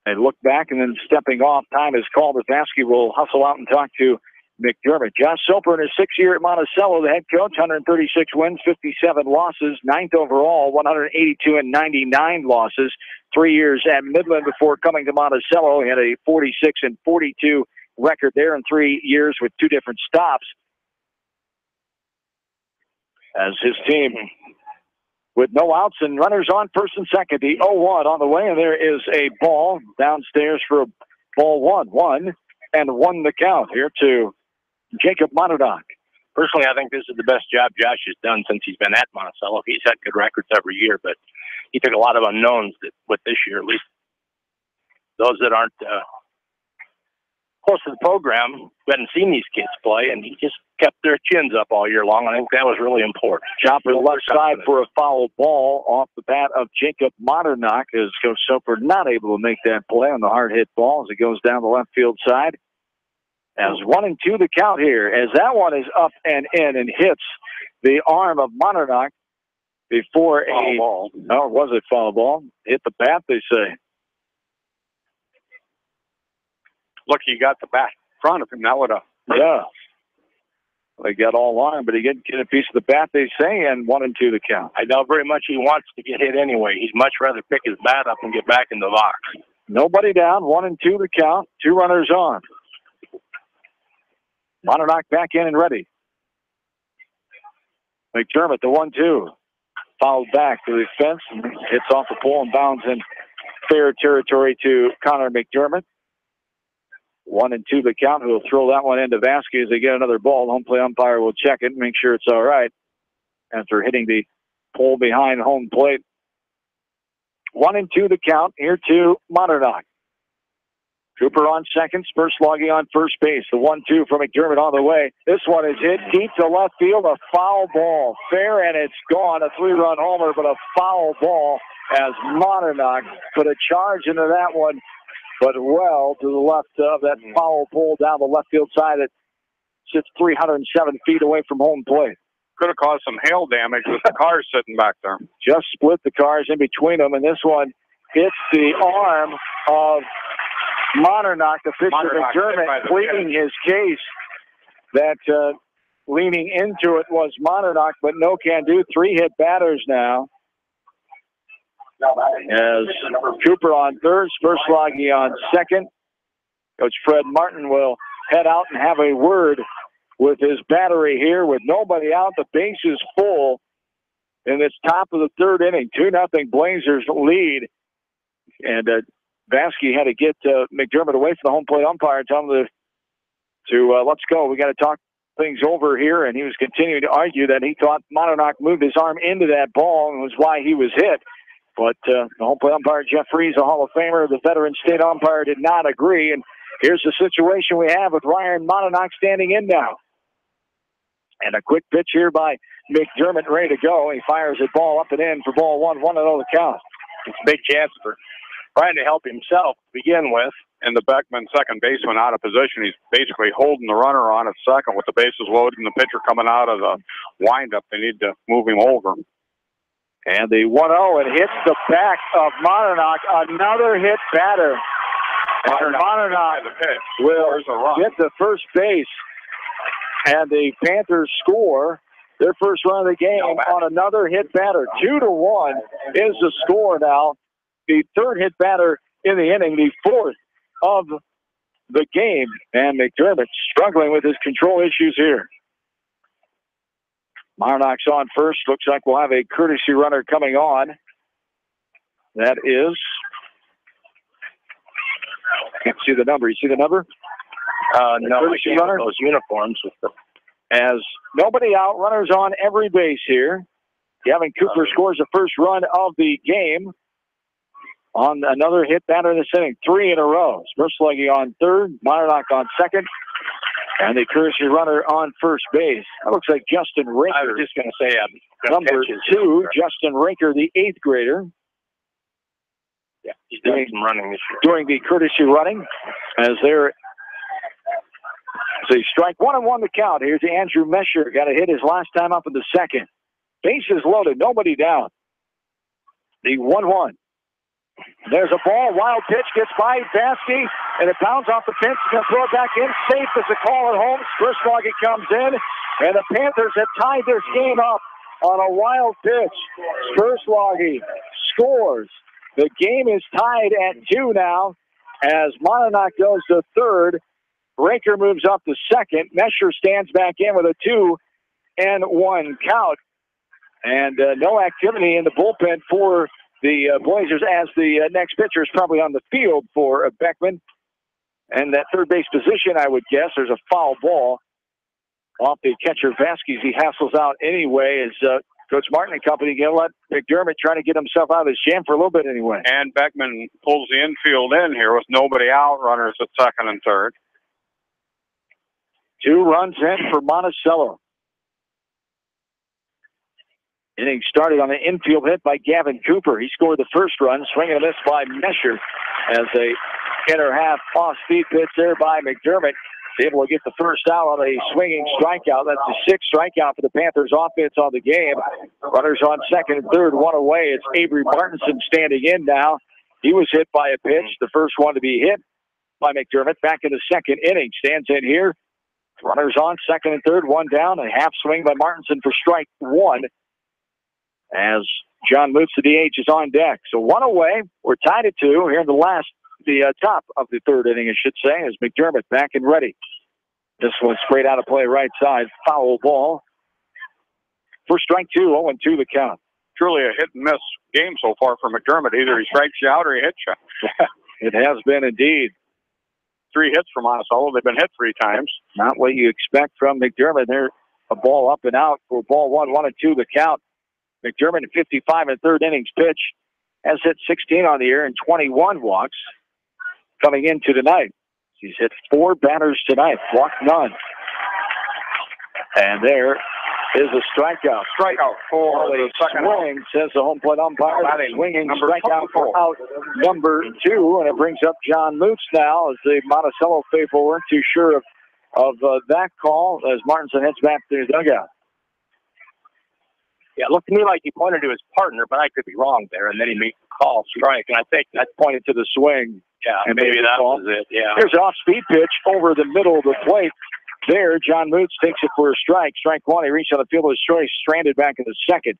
S1: They look back and then stepping off. Time is called. Vasky will hustle out and talk to McDermott. Josh Soper in his 6th year at Monticello, the head coach, 136 wins, 57 losses, 9th overall, 182 and 99 losses. 3 years at Midland before coming to Monticello. He had a 46 and 42 record there in 3 years with 2 different stops. As his team with no outs and runners on first and second. The 0-1 on the way, and there is a ball downstairs for ball 1-1 the count here to Jacob Monadnock.
S3: Personally, I think this is the best job Josh has done since he's been at Monticello. He's had good records every year, but he took a lot of unknowns with this year, at least those that aren't close to the program, who hadn't seen these kids play, and he just kept their chins up all year long. I think that was really important.
S1: Chopper left side for a foul ball off the bat of Jacob Monadnock, as Coach Soper not able to make that play on the hard hit ball as it goes down the left field side. As 1-2 the count here, as that one is up and in and hits the arm of Monadnock before
S2: foul ball.
S1: Oh, was it foul ball? Hit the bat, they say.
S2: Look, he got the bat in front of him. That would have.
S1: Yeah. They got all on, but he didn't get a piece of the bat, they say, and 1-2 the count.
S3: I doubt very much he wants to get hit anyway. He'd much rather pick his bat up and get back in the box.
S1: Nobody down, 1-2 the count, 2 runners on. Monadnock back in and ready. McDermott, the 1-2. Fouled back to the fence and hits off the pole and bounds in fair territory to Connor McDermott. 1-2 the count. Who will throw that one into Vasquez as they get another ball. The home plate umpire will check it and make sure it's all right after hitting the pole behind home plate. 1-2 the count here to Monadnock. Cooper on second, Spersloggy on first base. The 1-2 from McDermott on the way. This one is hit deep to left field. A foul ball. Fair, and it's gone. A 3-run homer, but a foul ball as Monadnock put a charge into that one, but well to the left of that foul pole down the left field side. It sits 307 feet away from home plate.
S2: Could have caused some hail damage with the cars sitting back there.
S1: Just split the cars in between them, and this one hits the arm of Monadnock, the pitcher McDermott, pleading his case that leaning into it was Monadnock, but no can do. 3 hit batters now. As Cooper on third, Spersloggy on second. Coach Fred Martin will head out and have a word with his battery here with nobody out. The base is full in this top of the third inning. 2-0 Blazers lead. And Vasquez had to get McDermott away from the home plate umpire and tell him to let's go. We got to talk things over here. And he was continuing to argue that he thought Monadnock moved his arm into that ball and was why he was hit. But the home plate umpire, Jeff Freese, a Hall of Famer, the veteran state umpire, did not agree. And here's the situation we have with Ryan Monadnock standing in now. And a quick pitch here by McDermott, ready to go. He fires the ball up and in for ball 1, 1-0 the count.
S3: It's a big chance for trying to help himself to begin with.
S2: And the Beckman second baseman out of position. He's basically holding the runner on at second with the bases loaded and the pitcher coming out of the windup. They need to move him over.
S1: And the 1-0, it hits the back of Monadnock. Another hit batter. Monadnock will get the first base. And the Panthers score their first run of the game on another hit batter. 2-1 is the score now. The third hit batter in the inning, the fourth of the game. And McDermott struggling with his control issues here. Monadnock's on first. Looks like we'll have a courtesy runner coming on. That is, can't see the number. You see the number?
S3: No, courtesy runner. Those uniforms. With the...
S1: As nobody out, runners on every base here. Gavin Cooper scores the first run of the game on another hit batter in this inning. 3 in a row. Spersloggy on third, Monadnock on second. And the courtesy runner on first base. That looks like Justin Rinker.
S3: I was just going to say
S1: number 2, Justin Rinker, the 8th grader.
S3: Yeah, he's doing some running this year.
S1: Doing the courtesy running as they're strike 1-1 the count. Here's Andrew Mesher. Got to hit his last time up in the second. Bases loaded, nobody down. The 1-1. There's a ball, wild pitch, gets by Vasquez, and it bounds off the fence. He's going to throw it back in. Safe as a call at home. Spersloggy comes in, and the Panthers have tied this game up on a wild pitch. Spersloggy scores. The game is tied at 2 now as Monadnock goes to third. Rinker moves up to second. Mesher stands back in with a 2-1 count. And no activity in the bullpen for the Blazers as the next pitcher is probably on the field for Beckman. And that third base position, I would guess, there's a foul ball off the catcher Vasquez. He hassles out anyway as Coach Martin and company going to let McDermott try to get himself out of his jam for a little bit anyway.
S2: And Beckman pulls the infield in here with nobody out, runners at second and third.
S1: 2 runs in for Monticello. Inning started on an infield hit by Gavin Cooper. He scored the first run, swinging a miss by Mesher as a inner half off-speed pitch there by McDermott able to get the first out on a swinging strikeout. That's the sixth strikeout for the Panthers offense on the game. Runners on second and third, one away. It's Avery Martinson standing in now. He was hit by a pitch, the first one to be hit by McDermott. Back in the second inning, stands in here. Runners on second and third, one down. A half swing by Martinson for strike one. As John Moots, the DH, is on deck. So one away. We're tied at 2 here in the top of the third inning, I should say, as McDermott back and ready. This one sprayed out of play right side. Foul ball. For strike 2, 0-2 the count.
S2: Truly a hit-and-miss game so far for McDermott. Either he strikes you out or he hits you.
S1: It has been indeed.
S2: 3 hits from Monticello. They've been hit 3 times.
S1: Not what you expect from McDermott. They're a ball up and out for ball 1, 1-2 the count. McDermott, 55 in third innings pitch, has hit 16 on the year and 21 walks coming into tonight. He's hit 4 batters tonight, walked none. And there is a strikeout.
S2: Strikeout for the second
S1: swing, says the home plate umpire. Swinging strikeout for out number 2, and it brings up John Moots now as the Monticello faithful weren't too sure of that call as Martinson heads back to the dugout.
S3: Yeah, it looked to me like he pointed to his partner, but I could be wrong there. And then he made the call strike, and I think
S1: that pointed to the swing.
S3: Yeah, and maybe that was it. Yeah.
S1: Here's an off-speed pitch over the middle of the plate. There, John Moots takes it for a strike. Strike 1. He reached on the field of his choice, stranded back in the second.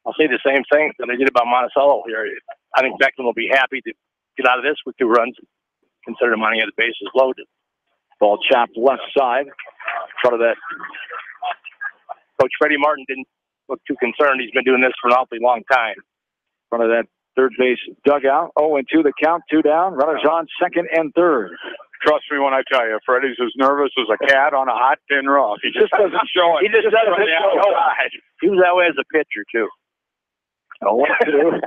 S3: I'll say the same thing that I did about Monticello here. I think Beckman will be happy to get out of this with 2 runs, considering money at the bases loaded.
S1: Ball chopped left side. In front of that.
S3: Coach Freddie Martin didn't look too concerned. He's been doing this for an awfully long time.
S1: In front of that third base dugout. 0-2 the count, 2 down. Runners on second and third.
S2: Trust me when I tell you, Freddie's as nervous as a cat on a hot tin roof. He just doesn't show it.
S3: He just doesn't show it. He was that way as a pitcher, too.
S1: 0-2.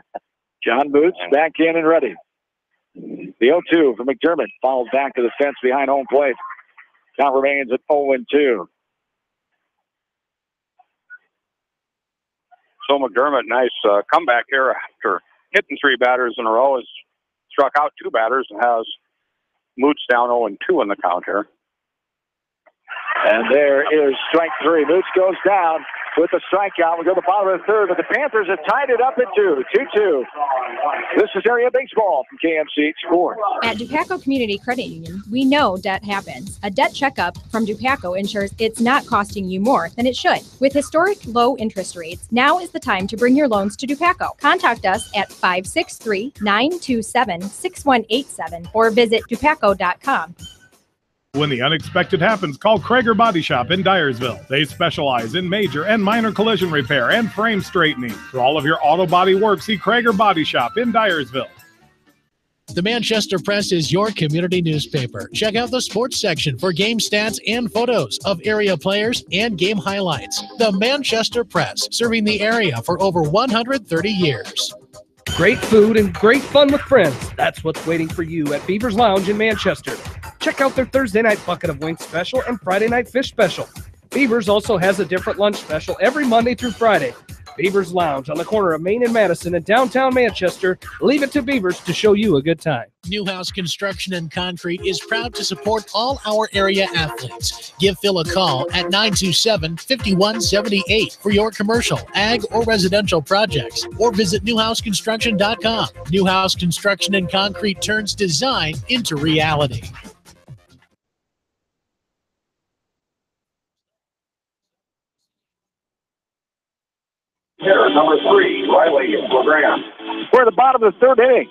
S1: John Moots back in and ready. The 0-2 for McDermott. Fouled back to the fence behind home plate. Count remains at 0-2.
S2: So McDermott, nice comeback here after hitting 3 batters in a row. Has struck out 2 batters and has Moots down 0-2 in the count here.
S1: And there is strike 3. Moots goes down with a strikeout. We go to the bottom of the third, but the Panthers have tied it up at 2. 2-2. This is area baseball from KMC Sports.
S14: At Dupaco Community Credit Union, we know debt happens. A debt checkup from Dupaco ensures it's not costing you more than it should. With historic low interest rates, now is the time to bring your loans to Dupaco. Contact us at 563-927-6187 or visit dupaco.com.
S11: When the unexpected happens, call Krager Body Shop in Dyersville. They specialize in major and minor collision repair and frame straightening. For all of your auto body work, see Krager Body Shop in Dyersville.
S12: The Manchester Press is your community newspaper. Check out the sports section for game stats and photos of area players and game highlights. The Manchester Press, serving the area for over 130 years.
S15: Great food and great fun with friends. That's what's waiting for you at Beaver's Lounge in Manchester. Check out their Thursday night bucket of wings special and Friday night fish special. Beaver's also has a different lunch special every Monday through Friday. Beaver's Lounge on the corner of Main and Madison in downtown Manchester. Leave it to Beaver's to show you a good time.
S12: Newhouse Construction and Concrete is proud to support all our area athletes. Give Phil a call at 927-5178 for your commercial, ag, or residential projects, or visit newhouseconstruction.com. Newhouse Construction and Concrete turns design into reality.
S1: Here, number 3, Riley LeGrand. We're at the bottom of the third inning.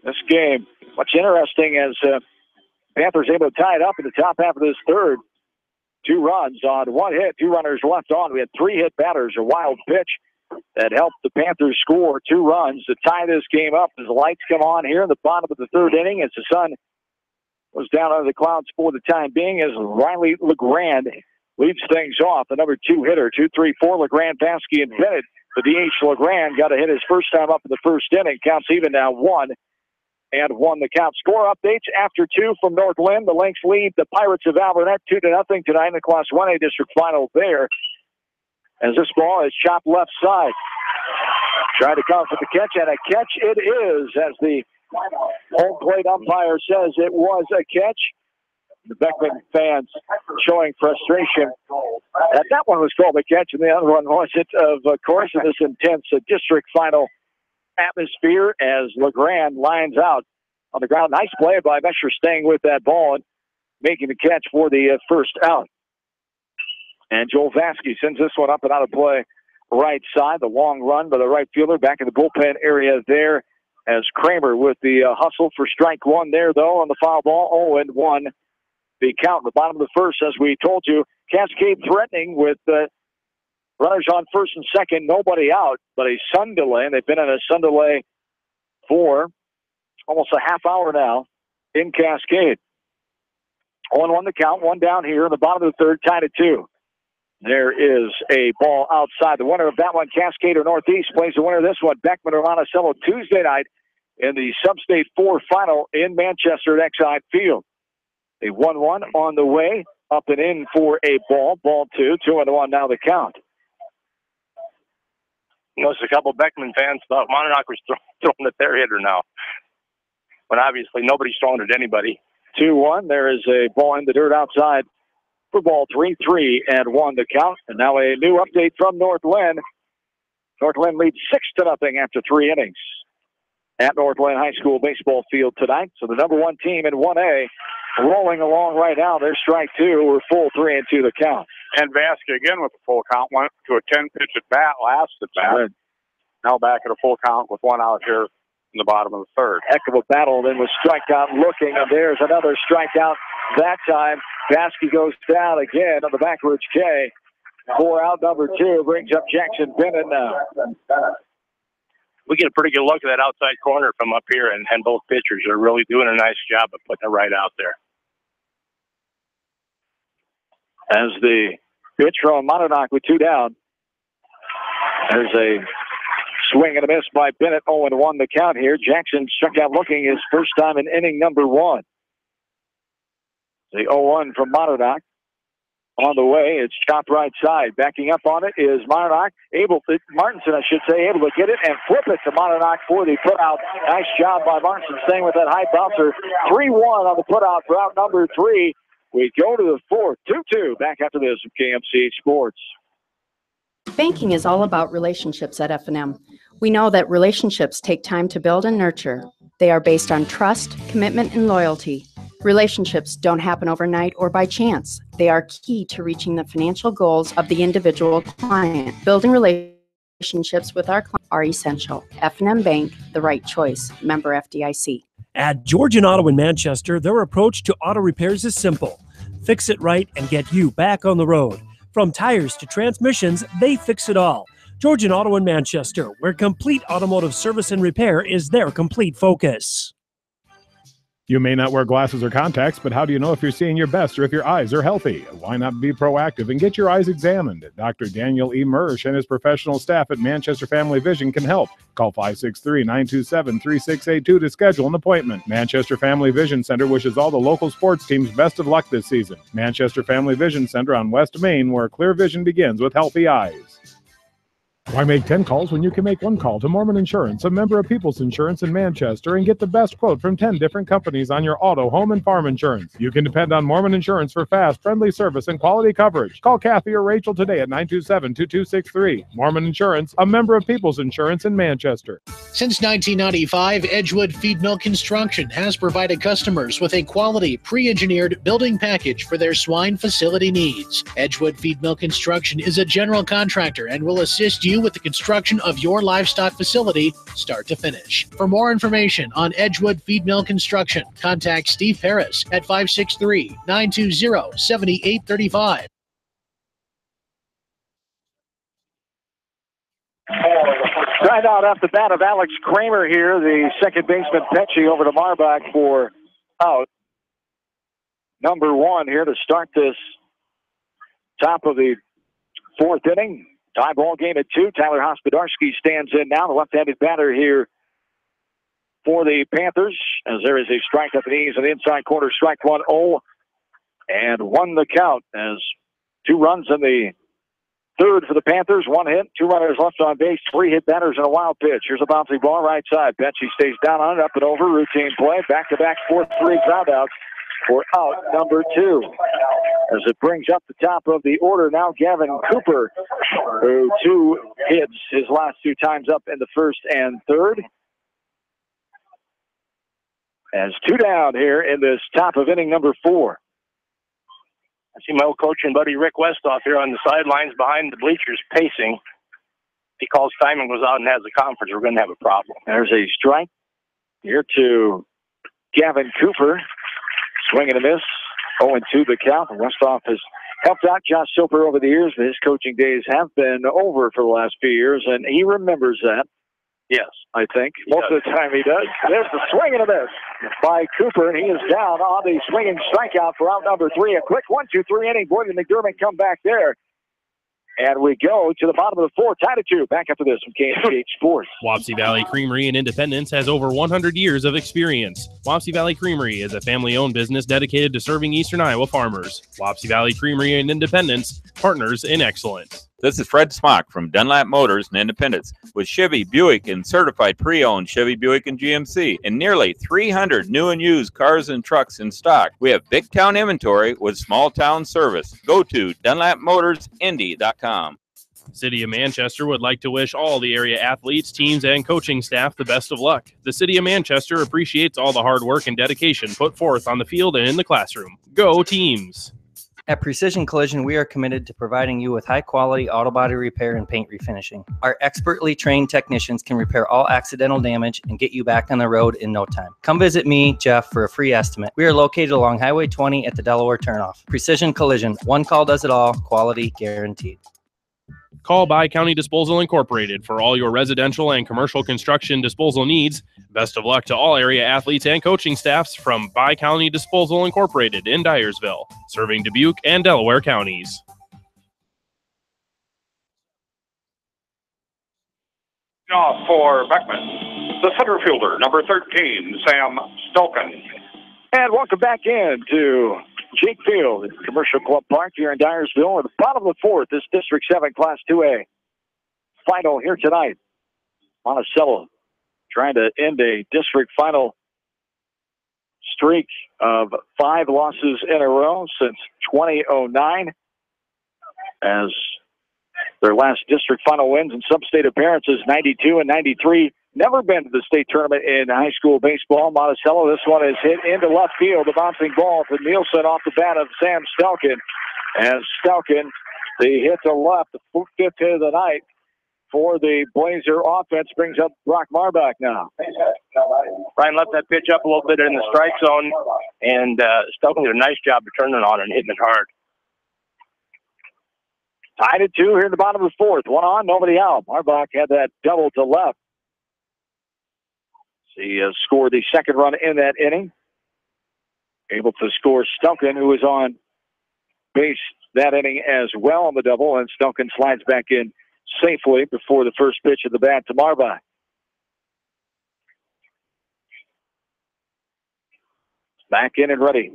S1: This game, much interesting as Panthers able to tie it up in the top half of this third. 2 runs on 1 hit, 2 runners left on. We had 3 hit batters, a wild pitch that helped the Panthers score 2 runs to tie this game up as the lights come on here in the bottom of the third inning as the sun was down under the clouds for the time being as Riley LeGrand leads things off. The number 2 hitter, 2-3-4, LeGrand, Paskey, and Bennett. The DH LeGrand got a hit his first time up in the first inning. Counts even now 1-1 the count. Score updates after 2 from North Lynn. The Lynx lead the Pirates of Albernet 2-0 tonight in the Class 1A District Final there. As this ball is chopped left side. Tried to come for the catch, and a catch it is, as the home plate umpire says it was a catch. The Beckman fans showing frustration. That one was called a catch, and the other one wasn't, of course, in this intense district final atmosphere as LeGrand lines out on the ground. Nice play by Mesher, staying with that ball and making the catch for the first out. And Joel Vasky sends this one up and out of play right side. The long run by the right fielder back in the bullpen area there as Kramer with the hustle for strike one there, though, on the foul ball. 0-1 the count in the bottom of the first. As we told you, Cascade threatening with runners on first and second, nobody out, but a sun delay, and they've been in a sun delay for almost a half hour now in Cascade. 0-1 the count, one down here in the bottom of the third, tied at 2. There is a ball outside. The winner of that one, Cascade or Northeast, plays the winner of this one, Beckman or Monticello, Tuesday night in the Sub-State 4 final in Manchester at Exide Field. A 1-1 on the way, up and in for a ball. Ball 2, 2-1 now the count.
S3: You know, a couple Beckman fans thought Monadnock was throwing at their hitter now. But obviously nobody's throwing at anybody.
S1: 2-1. There is a ball in the dirt outside for ball 3, 3-1 the count. And now a new update from Northland. Northland leads 6-0 after 3 innings at Northland High School baseball field tonight. So the number 1 team in 1A rolling along right now. Their strike 2. We're full 3-2 the count.
S2: And Vasky again with the full count. Went to a 10-pitch at bat last at bat.
S1: Good.
S2: Now back at a full count with 1 out here in the bottom of the third.
S1: Heck of a battle then with strikeout looking, and there's another strikeout that time. Vasky goes down again on the backwards K. 4 out, number 2 brings up Jackson Bennett now.
S3: We get a pretty good look at that outside corner from up here, and both pitchers are really doing a nice job of putting it right out there.
S1: As the pitch from Monadnock with 2 down. There's a swing and a miss by Bennett. 0-1 the count here. Jackson struck out looking his first time in inning number 1. The 0-1 from Monadnock. On the way, it's chopped right side. Backing up on it is Monadnock. Martinson, I should say, able to get it and flip it to Monadnock for the putout. Nice job by Martinson staying with that high bouncer. 3-1 on the putout for out number 3. We go to the 4th. 2-2 back after this of KMC Sports.
S16: Banking is all about relationships at F&M. We know that relationships take time to build and nurture. They are based on trust, commitment, and loyalty. Relationships don't happen overnight or by chance. They are key to reaching the financial goals of the individual client. Building relationships with our clients are essential. F&M Bank, the right choice. Member FDIC.
S17: At Georgian Auto in Manchester, their approach to auto repairs is simple. Fix it right and get you back on the road. From tires to transmissions, they fix it all. Georgian Auto in Manchester, where complete automotive service and repair is their complete focus.
S11: You may not wear glasses or contacts, but how do you know if you're seeing your best or if your eyes are healthy? Why not be proactive and get your eyes examined? Dr. Daniel E. Mersch and his professional staff at Manchester Family Vision can help. Call 563-927-3682 to schedule an appointment. Manchester Family Vision Center wishes all the local sports teams best of luck this season. Manchester Family Vision Center on West Main, where clear vision begins with healthy eyes. Why make 10 calls when you can make 1 call to Mormon Insurance, a member of People's Insurance in Manchester, and get the best quote from 10 different companies on your auto, home, and farm insurance? You can depend on Mormon Insurance for fast, friendly service and quality coverage. Call Kathy or Rachel today at 927-2263. Mormon Insurance, a member of People's Insurance in Manchester.
S12: Since 1995, Edgewood Feed Mill Construction has provided customers with a quality, pre-engineered building package for their swine facility needs. Edgewood Feed Mill Construction is a general contractor and will assist you with the construction of your livestock facility, start to finish. For more information on Edgewood Feed Mill Construction, contact Steve Harris at 563-920-7835.
S1: Right out off the bat of Alex Kramer here, the second baseman Pesci over to Marbach for out number 1 here to start this top of the 4th inning. Tie ball game at 2. Tyler Hospodarski stands in now, the left-handed batter here for the Panthers, as there is a strike up the knees in the inside corner, strike 1-0, and 1 the count as 2 runs in the 3rd for the Panthers, 1 hit, 2 runners left on base, 3 hit batters and a wild pitch. Here's a bouncing ball right side. Pesci stays down on it, up and over, routine play, back-to-back 4th 3 ground outs for out number 2. As it brings up the top of the order now, Gavin Cooper, who 2 hits his last 2 times up in the first and third. As 2 down here in this top of inning number 4.
S3: I see my old coaching buddy Rick Westhoff here on the sidelines behind the bleachers pacing. If he calls time and goes out and has a conference, we're going to have a problem.
S1: There's a strike here to Gavin Cooper. Swing and a miss. 0-2 the count. Westhoff has helped out Josh Soper over the years, but his coaching days have been over for the last few years, and he remembers that.
S3: Yes.
S1: I think. Most of the time he does. There's the swing and a miss by Cooper, and he is down on the swinging strikeout for out number 3. A quick 1-2-3 inning. Boy, did McDermott come back there. And we go to the bottom of the 4th, tied at 2. Back after this from KNCH Sports.
S6: Wapsie Valley Creamery in Independence has over 100 years of experience. Wapsie Valley Creamery is a family-owned business dedicated to serving Eastern Iowa farmers. Wapsie Valley Creamery in Independence, partners in excellence.
S18: This is Fred Smock from Dunlap Motors in Independence with Chevy, Buick, and certified pre-owned Chevy, Buick, and GMC, and nearly 300 new and used cars and trucks in stock. We have big town inventory with small town service. Go to DunlapMotorsIndy.com.
S6: City of Manchester would like to wish all the area athletes, teams, and coaching staff the best of luck. The City of Manchester appreciates all the hard work and dedication put forth on the field and in the classroom. Go teams!
S19: At Precision Collision, we are committed to providing you with high-quality auto body repair and paint refinishing. Our expertly trained technicians can repair all accidental damage and get you back on the road in no time. Come visit me, Jeff, for a free estimate. We are located along Highway 20 at the Delaware turnoff. Precision Collision, one call does it all, quality guaranteed.
S6: Call By County Disposal Incorporated for all your residential and commercial construction disposal needs. Best of luck to all area athletes and coaching staffs from By County Disposal Incorporated in Dyersville, serving Dubuque and Delaware counties.
S20: Off for Beckman, the center fielder, number 13, Sam Stolken.
S1: And welcome back in to Jake Field, Commercial Club Park here in Dyersville. At the bottom of the 4th, this District 7 Class 2A final here tonight. Monticello trying to end a district final streak of 5 losses in a row since 2009, as their last district final wins in sub-state appearances, 92 and 93. Never been to the state tournament in high school baseball. Monticello, this one is hit into left field. The bouncing ball to Nielsen off the bat of Sam Stelken. And Stelken, the hit to left, the 5th hit of the night for the Blazer offense, brings up Brock Marbach now.
S3: Ryan left that pitch up a little bit in the strike zone, and Stelken did a nice job of turning it on and hitting it hard.
S1: Tied at 2 here in the bottom of the 4th. 1 on, nobody out. Marbach had that double to left. He scored the 2nd run in that inning. Able to score Stelken, who was on base that inning as well on the double, and Stelken slides back in safely before the first pitch of the bat to Marbach. Back in and ready.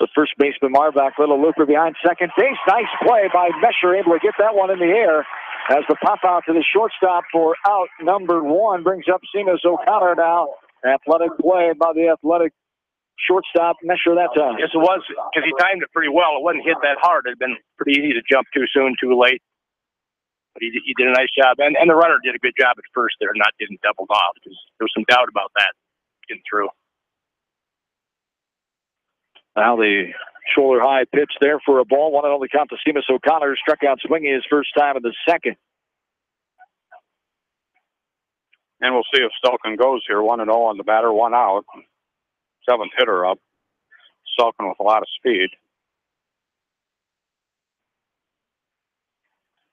S1: The first baseman Marbach, little looper behind second base. Nice play by Mesher, able to get that one in the air. As the pop out to the shortstop for out number 1 brings up Seamus O'Connor now. Athletic play by the athletic shortstop Mesher that time.
S3: Yes, it was, because he timed it pretty well. It wasn't hit that hard. It had been pretty easy to jump too soon, too late. But he did a nice job. And the runner did a good job at first there, not getting doubled off, because there was some doubt about that getting through.
S1: Now the shoulder high pitch there for a ball. 1-0 count to Seamus O'Connor. Struck out swinging his first time in the 2nd.
S2: And we'll see if Stelken goes here. 1-0 on the batter, 1 out. 7th hitter up. Stelken with a lot of speed.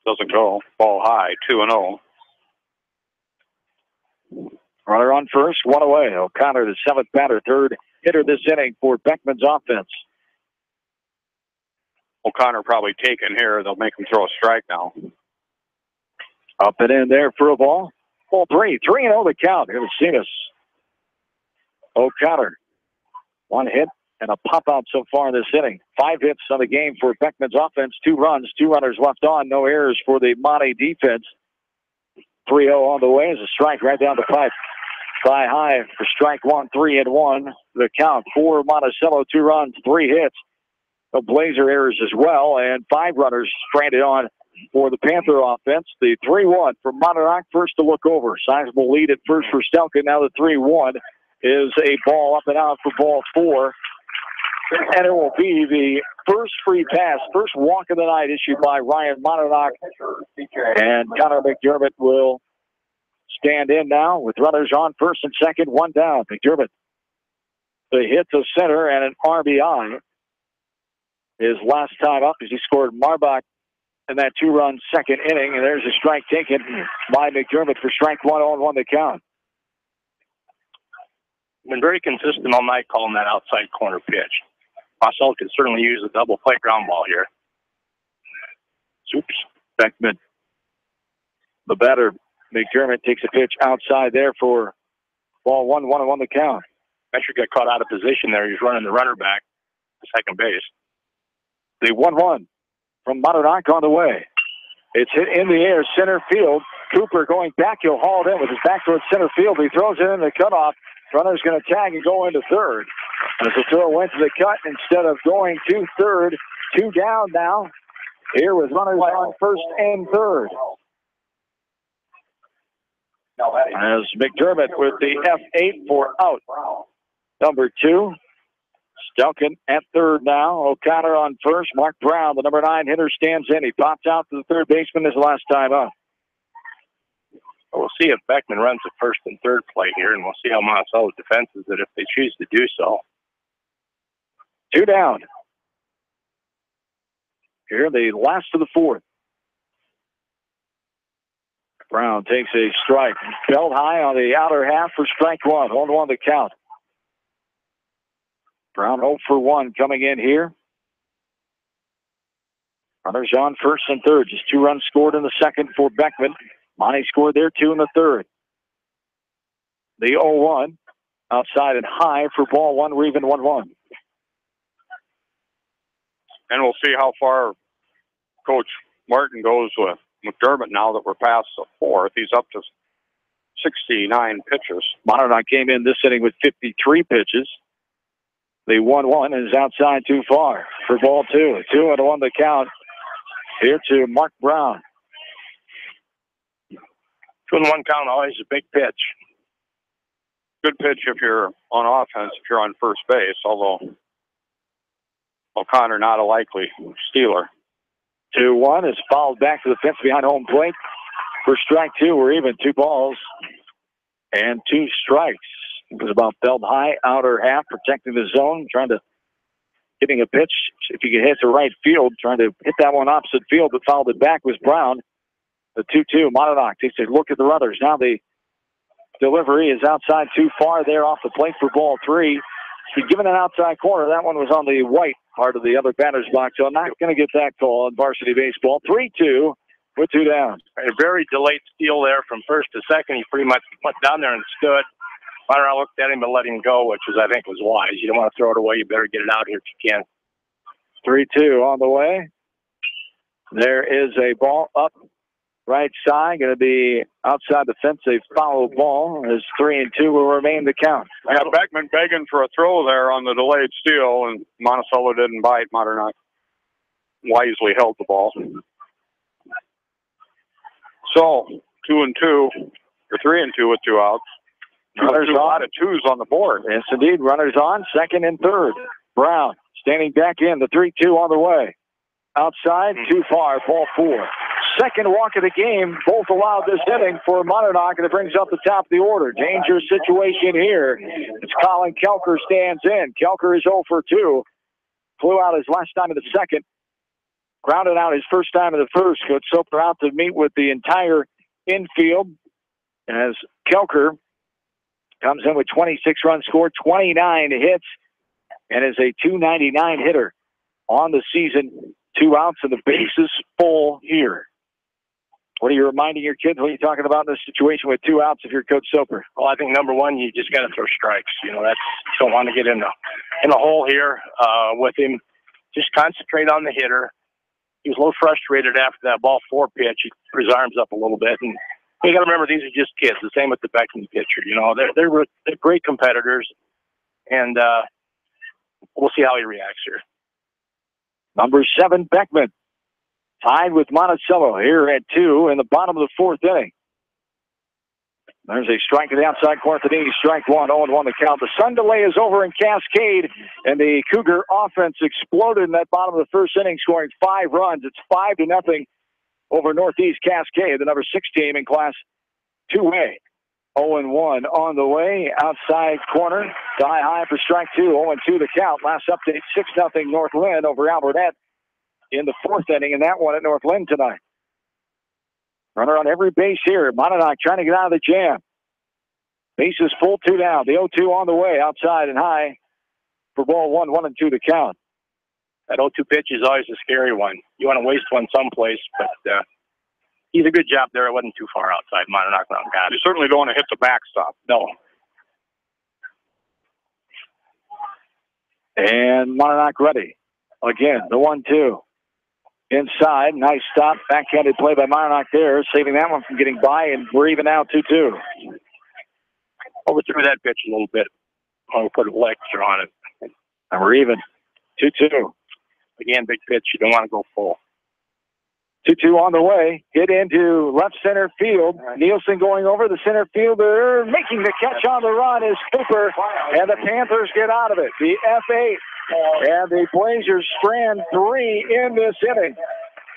S2: Doesn't go. Ball high, 2-0.
S1: Runner on first, 1 away. O'Connor, the 7th batter, 3rd hitter this inning for Beckman's offense.
S2: O'Connor probably taken here. They'll make him throw a strike now.
S1: Up and in there for a ball. Ball 3. 3-0 the count. Here to Seamus O'Connor. 1 hit and a pop out so far in this inning. 5 hits on the game for Beckman's offense. 2 runs, 2 runners left on. No errors for the Monty defense. 3-0 on the way is a strike right down the pipe. by High for strike one, 3-1. The count for Monticello, 2 runs, 3 hits. No Blazer errors as well, and 5 runners stranded on for the Panther offense. The 3-1 from Monadnock, first to look over. Sizable lead at first for Stelkin. Now the 3-1 is a ball up and out for ball 4. And it will be the first free pass, first walk of the night issued by Ryan Monadnock. And Connor McDermott will stand in now with runners on first and second, 1 down. McDermott, the hit to center and an RBI. His last time up as he scored Marbach in that 2-run second inning. And there's a strike taken by McDermott for strike 1 on 1 the count.
S3: Been very consistent all night calling that outside corner pitch. Monticello could certainly use a double play ground ball here.
S1: Oops. Beckman. The batter, McDermott, takes a pitch outside there for ball 1, 1-1 the count.
S3: Metcher got caught out of position there. He's running the runner back to second base.
S1: The 1-1 from Monadnock on the way. It's hit in the air, center field. Cooper going back. He'll haul it in with his back towards center field. He throws it in the cutoff. Runner's going to tag and go into third. As the throw went to the cut, instead of going to third, 2 down now. Here with runners on first and third. As McDermott with the F8 for out. Number 2. Stelkin at third now. O'Connor on first. Mark Brown, the number 9 hitter, stands in. He popped out to the third baseman his last time up.
S3: We'll see if Beckman runs the first and third play here, and we'll see how Monticello defenses it if they choose to do so.
S1: 2 down. Here, the last of the 4th. Brown takes a strike. Belt high on the outer half for strike 1. 1-1 the count. Brown 0 for 1 coming in here. Runners on first and third. Just 2 runs scored in the second for Beckman. Monty scored there 2 in the third. The 0-1 outside and high for ball 1. We're even 1-1.
S2: And we'll see how far Coach Martin goes with McDermott now that we're past the 4th. He's up to 69 pitches.
S1: Monadnock came in this inning with 53 pitches. The 1-1 is outside too far for ball 2. 2-1 the count. Here to Mark Brown.
S3: 2-1 count, always a big pitch.
S2: Good pitch if you're on offense, if you're on first base, although O'Connor not a likely stealer.
S1: 2-1 is fouled back to the fence behind home plate for strike 2. We're even 2 balls and 2 strikes. It was about belt high, outer half, protecting the zone, hitting a pitch. If he could hit to right field, trying to hit that one opposite field, but fouled it back was Brown. The 2-2, Monadnock takes a look at the runners. Now the delivery is outside too far there off the plate for ball 3. He's given an outside corner. That one was on the white part of the other batter's box, so I'm not going to get that call in varsity baseball. 3-2 with 2 down.
S3: A very delayed steal there from first to second. He pretty much went down there and stood. Monadnock looked at him and let him go, which I think was wise. You don't want to throw it away. You better get it out here if you can.
S1: 3-2 on the way. There is a ball up right side, going to be outside the fence, a foul ball as 3-2 will remain the count.
S2: I got Beckman begging for a throw there on the delayed steal, and Monticello didn't bite. Monadnock wisely held the ball. So 2-2, or 3-2 with 2 outs. There's a lot of 2s on the board.
S1: Yes, indeed. Runners on, second and third. Brown standing back in, the 3-2 on the way. Outside, too far, ball 4. Second walk of the game, both allowed this inning for Monadnock, and it brings up the top of the order. Dangerous situation here. It's Colin Kelker stands in. Kelker is 0 for 2. Flew out his last time in the second. Grounded out his first time in the first. Coach Soper out to meet with the entire infield as Kelker comes in with 26 runs scored, 29 hits, and is a .299 hitter on the season. 2 outs and the bases full here. What are you reminding your kids? What are you talking about in this situation with 2 outs if you're Coach Soper?
S3: Well, I think number 1, you just got to throw strikes. You know, that's you don't want to get in the hole here with him. Just concentrate on the hitter. He was a little frustrated after that ball 4 pitch. He put his arms up a little bit, and You got to remember, these are just kids. The same with the Beckman pitcher. You know, they're great competitors, and we'll see how he reacts here.
S1: Number 7, Beckman, tied with Monticello here at 2 in the bottom of the 4th inning. There's a strike to the outside corner. Strike 1, 0-1 the count. The sun delay is over in Cascade, and the Cougar offense exploded in that bottom of the 1st inning, scoring 5 runs. It's 5-0 over Northeast Cascade, the number 6 team in Class 2A. 0-1 on the way, outside corner, high for strike 2, 0-2 the count. Last update, 6-0 North Lynn over Albertette in the 4th inning, and that one at North Lynn tonight. Runner on every base here. Monadnock trying to get out of the jam. Base is full, 2 down. The 0-2 on the way, outside and high for ball 1, 1-2 the count.
S3: That 0-2 pitch is always a scary one. You want to waste one someplace, but he did a good job there. It wasn't too far outside. Monadnock got it.
S2: You certainly don't want to hit the backstop.
S3: No.
S1: And Monadnock ready. Again, the 1-2. Inside, nice stop. Backhanded play by Monadnock there, saving that one from getting by, and we're even now 2-2.
S3: Overthrew that pitch a little bit. I'll put a lecture on it.
S1: And we're even. 2-2.
S3: Again, big pitch. You don't want to go full.
S1: 2-2 on the way. Hit into left center field. Nielsen going over. The center fielder making the catch on the run is Cooper. And the Panthers get out of it. The F8. And the Blazers strand 3 in this inning.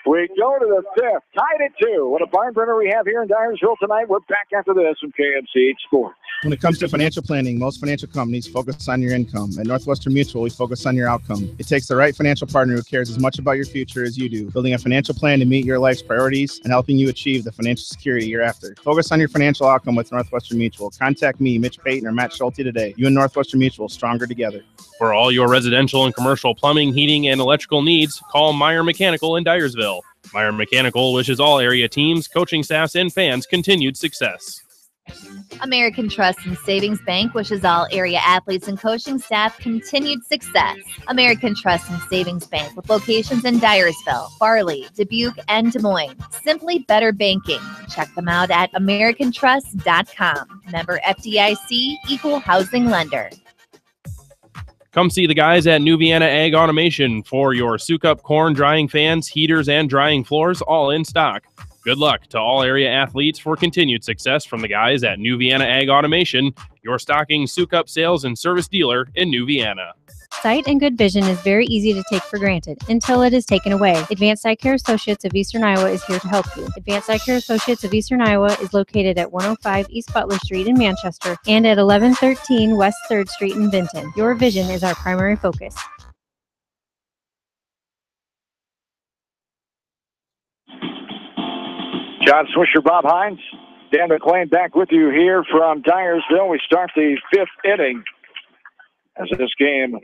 S1: We go to the 5th, tied at 2. What a barn burner we have here in Dyersville tonight. We're back after this from KMCH Sports.
S21: When it comes to financial planning, most financial companies focus on your income. At Northwestern Mutual, we focus on your outcome. It takes the right financial partner who cares as much about your future as you do, building a financial plan to meet your life's priorities and helping you achieve the financial security you're after. Focus on your financial outcome with Northwestern Mutual. Contact me, Mitch Payton, or Matt Schulte today. You and Northwestern Mutual, stronger together.
S6: For all your residential and commercial plumbing, heating, and electrical needs, call Meyer Mechanical in Dyersville. Meyer Mechanical wishes all area teams, coaching staffs, and fans continued success.
S22: American Trust and Savings Bank wishes all area athletes and coaching staff continued success. American Trust and Savings Bank with locations in Dyersville, Farley, Dubuque, and Des Moines. Simply better banking. Check them out at americantrust.com. Member FDIC, equal housing lender.
S6: Come see the guys at New Vienna Ag Automation for your Sukup corn drying fans, heaters, and drying floors, all in stock. Good luck to all area athletes for continued success from the guys at New Vienna Ag Automation, your stocking Sukup sales and service dealer in New Vienna.
S23: Sight and good vision is very easy to take for granted until it is taken away. Advanced Eye Care Associates of Eastern Iowa is here to help you. Advanced Eye Care Associates of Eastern Iowa is located at 105 East Butler Street in Manchester and at 1113 West 3rd Street in Vinton. Your vision is our primary focus.
S1: John Swisher, Bob Hines, Dan McClain back with you here from Dyersville. We start the 5th inning as this game,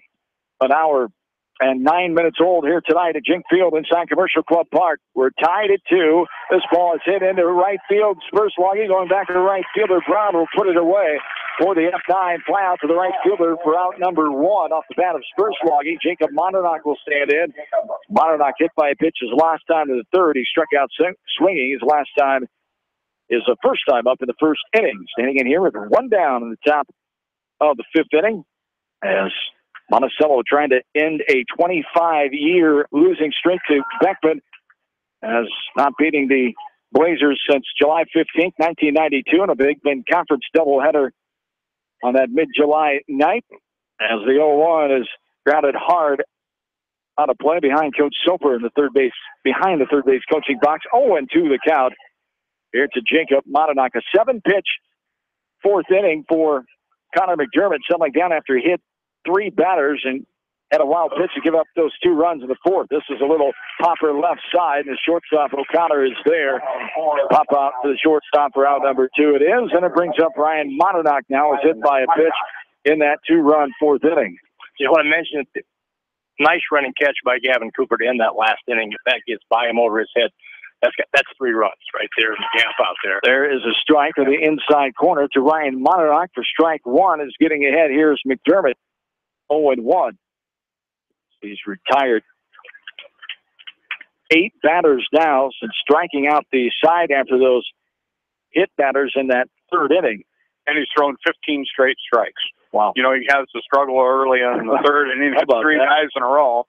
S1: an hour and 9 minutes old here tonight at Jink Field inside Commercial Club Park. We're tied at 2. This ball is hit into right field. Spurswagi going back to the right fielder. Brown will put it away for the F9. Fly out to the right fielder for out number 1 off the bat of Spurswagi. Jacob Monadnock will stand in. Monadnock hit by a pitch his last time to the 3rd. He struck out swinging. His last time is the first time up in the 1st inning. Standing in here with 1 down in the top of the 5th inning as Monticello trying to end a 25-year losing streak to Beckman, as not beating the Blazers since July 15th, 1992, in a Big Ten Conference doubleheader on that mid-July night, as the 0-1 is grounded hard out of play behind Coach Soper in the behind the third base coaching box. 0-2 the count here to Jacob Monadnock. A 7-pitch 4th inning for Connor McDermott, settling down after he hit 3 batters and had a wild pitch to give up those 2 runs in the 4th. This is a little popper left side, and the shortstop O'Connor is there. Pop out to the shortstop for out number 2 it is, and it brings up Ryan Monadnock now, is hit by a pitch in that 2-run 4th inning.
S3: Just want to mention it. Nice running catch by Gavin Cooper to end that last inning. If that gets by him over his head, that's 3 runs right there in the gap out there.
S1: There is a strike to the inside corner to Ryan Monadnock for strike 1. Is getting ahead. Here's McDermott. 0-1. He's retired 8 batters now since striking out the side after those hit batters in that third inning.
S2: And he's thrown 15 straight strikes.
S1: Wow.
S2: You know, he has to struggle early in the third inning, hit 3 guys in a row.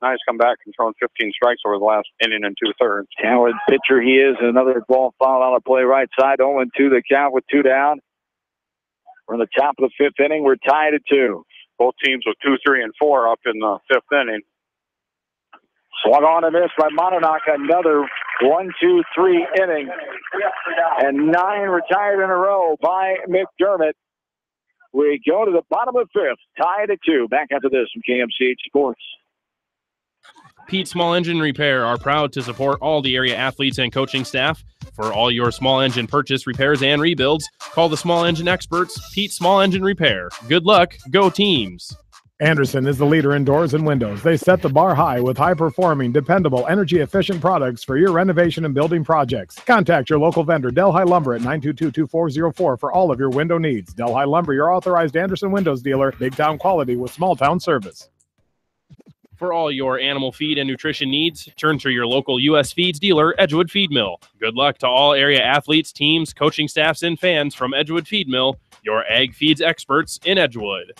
S2: Now he's come back and thrown 15 strikes over the last inning and 2/3.
S1: Talented pitcher he is. Another ball foul on the play right side. 0-2 the count with 2 down. We're in the top of the 5th inning. We're tied at 2.
S2: Both teams with 2, 3, and 4 up in the 5th inning.
S1: Swung on and missed by Monadnock. Another 1-2-3 inning. And 9 retired in a row by McDermott. We go to the bottom of the 5th. Tied at 2. Back after this from KMCH Sports.
S6: Pete Small Engine Repair are proud to support all the area athletes and coaching staff. For all your small engine purchase, repairs, and rebuilds, call the small engine experts, Pete Small Engine Repair. Good luck. Go teams.
S11: Anderson is the leader in doors and windows. They set the bar high with high-performing, dependable, energy-efficient products for your renovation and building projects. Contact your local vendor, Delhi Lumber, at 922-2404 for all of your window needs. Delhi Lumber, your authorized Anderson Windows dealer, big-town quality with small-town service.
S6: For all your animal feed and nutrition needs, turn to your local U.S. Feeds dealer, Edgewood Feed Mill. Good luck to all area athletes, teams, coaching staffs, and fans from Edgewood Feed Mill, your ag feeds experts in Edgewood.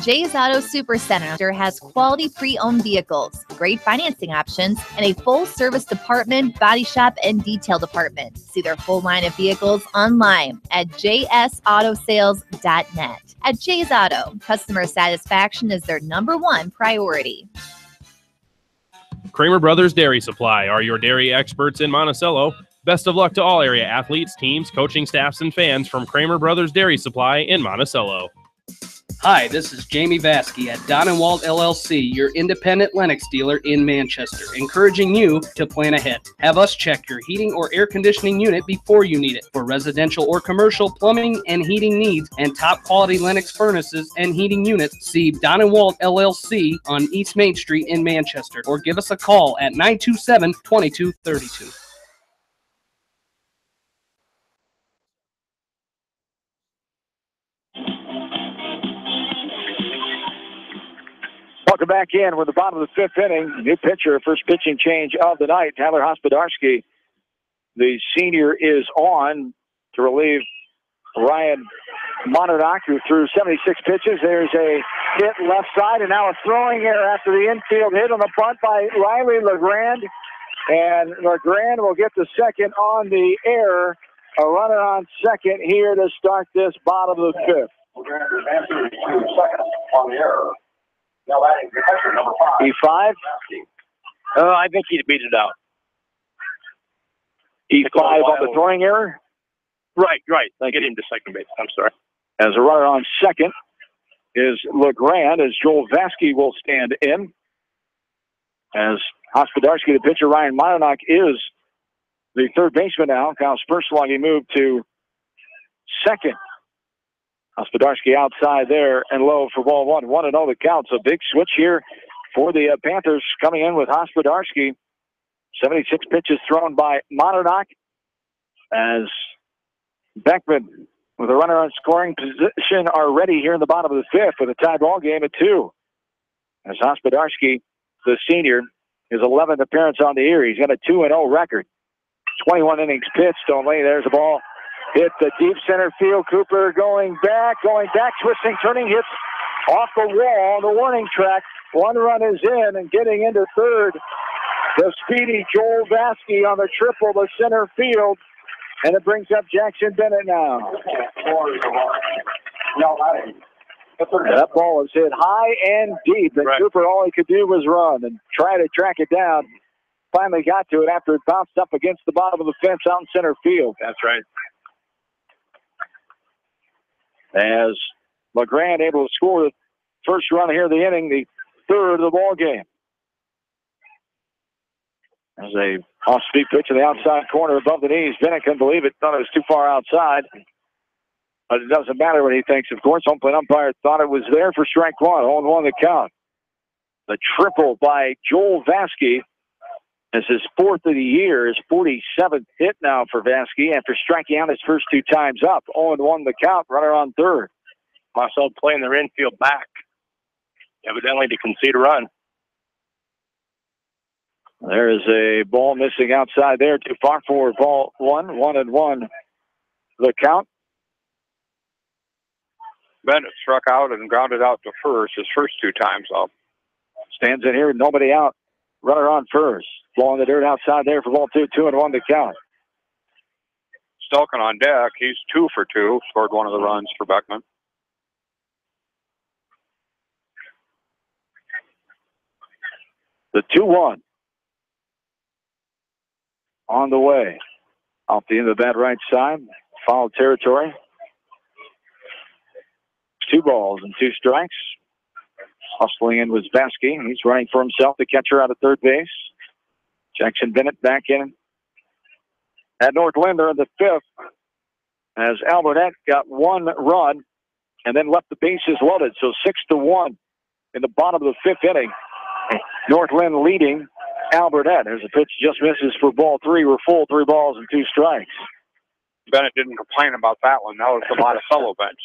S22: Jay's Auto Supercenter has quality pre-owned vehicles, great financing options, and a full-service department, body shop, and detail department. See their full line of vehicles online at jsautosales.net. At Jay's Auto, customer satisfaction is their #1 priority.
S6: Kramer Brothers Dairy Supply are your dairy experts in Monticello. Best of luck to all area athletes, teams, coaching staffs, and fans from Kramer Brothers Dairy Supply in Monticello.
S15: Hi, this is Jamie Vasky at Don & Walt LLC, your independent Lennox dealer in Manchester, encouraging you to plan ahead. Have us check your heating or air conditioning unit before you need it. For residential or commercial plumbing and heating needs and top quality Lennox furnaces and heating units, see Don & Walt LLC on East Main Street in Manchester, or give us a call at 927-2232.
S1: Welcome back in. We're at the bottom of the 5th inning. New pitcher, first pitching change of the night. Tyler Hospodarski, the senior, is on to relieve Ryan Monadnock, who threw 76 pitches. There's a hit left side, and now a throwing error after the infield hit on the bunt by Riley LeGrand. And LeGrand will get the second on the error. A runner on second here to start this bottom of the 5th.
S20: LeGrand is answering second on the error. Now adding catcher number 5.
S1: E5?
S3: I think he'd beat it out.
S1: E5 on the throwing error?
S3: Right. Get him to second base. I'm sorry.
S1: As a runner on second is LeGrand, as Joel Vasky will stand in. As Hospodarski, the pitcher, Ryan Monadnock, is the third baseman now. Kyle Sperslog moved to second. Hospodarski outside there and low for ball 1. 1-0 the count. So big switch here for the Panthers coming in with Hospodarski. 76 pitches thrown by Monadnock as Beckman with a runner on scoring position are ready here in the bottom of the 5th with a tie ball game at 2. As Hospodarski, the senior, his 11th appearance on the year. He's got a 2-0 record. 21 innings pitched only. There's the ball. Hit the deep center field. Cooper going back, twisting, turning, hits off the wall, the warning track. One run is in, and getting into third, the speedy Joel Vasky on the triple to center field, and it brings up Jackson Bennett now. That ball was hit high and deep, and Cooper, all he could do was run and try to track it down. Finally got to it after it bounced up against the bottom of the fence out in center field.
S3: That's right.
S1: As LeGrand able to score the first run here of the inning, the third of the ball game. There's a off-speed pitch to the outside corner above the knees. Bennett couldn't believe it. Thought it was too far outside. But it doesn't matter what he thinks, of course. Home plate umpire thought it was there for strike 1. 0-1 the count. The triple by Joel Vasky. This is 4th of the year, his 47th hit now for Vasky after striking out his first 2 times up. 0-1 the count, runner on third.
S3: Marcel playing their infield back, evidently to concede a run.
S1: There is a ball missing outside there, too far for ball one. 1-1 the count.
S2: Bennett struck out and grounded out to first his first 2 times up.
S1: Stands in here, nobody out. Runner on first. Ball in the dirt outside there for ball 2. 2-1 the count.
S2: Stelkin on deck. He's 2 for 2. Scored one of the runs for Beckman.
S1: The 2-1 on the way. Off the end of that right side. Foul territory. 2 balls and 2 strikes. Hustling in was Vasky. He's running for himself, the catcher out of third base. Jackson Bennett back in at North Linder in the 5th as Albertette got 1 run and then left the bases loaded. So 6-1 in the bottom of the 5th inning. Northland leading Albertette. There's a pitch just misses for ball 3. We're full, 3 balls and 2 strikes.
S2: Bennett didn't complain about that one. That was the Monticello bench.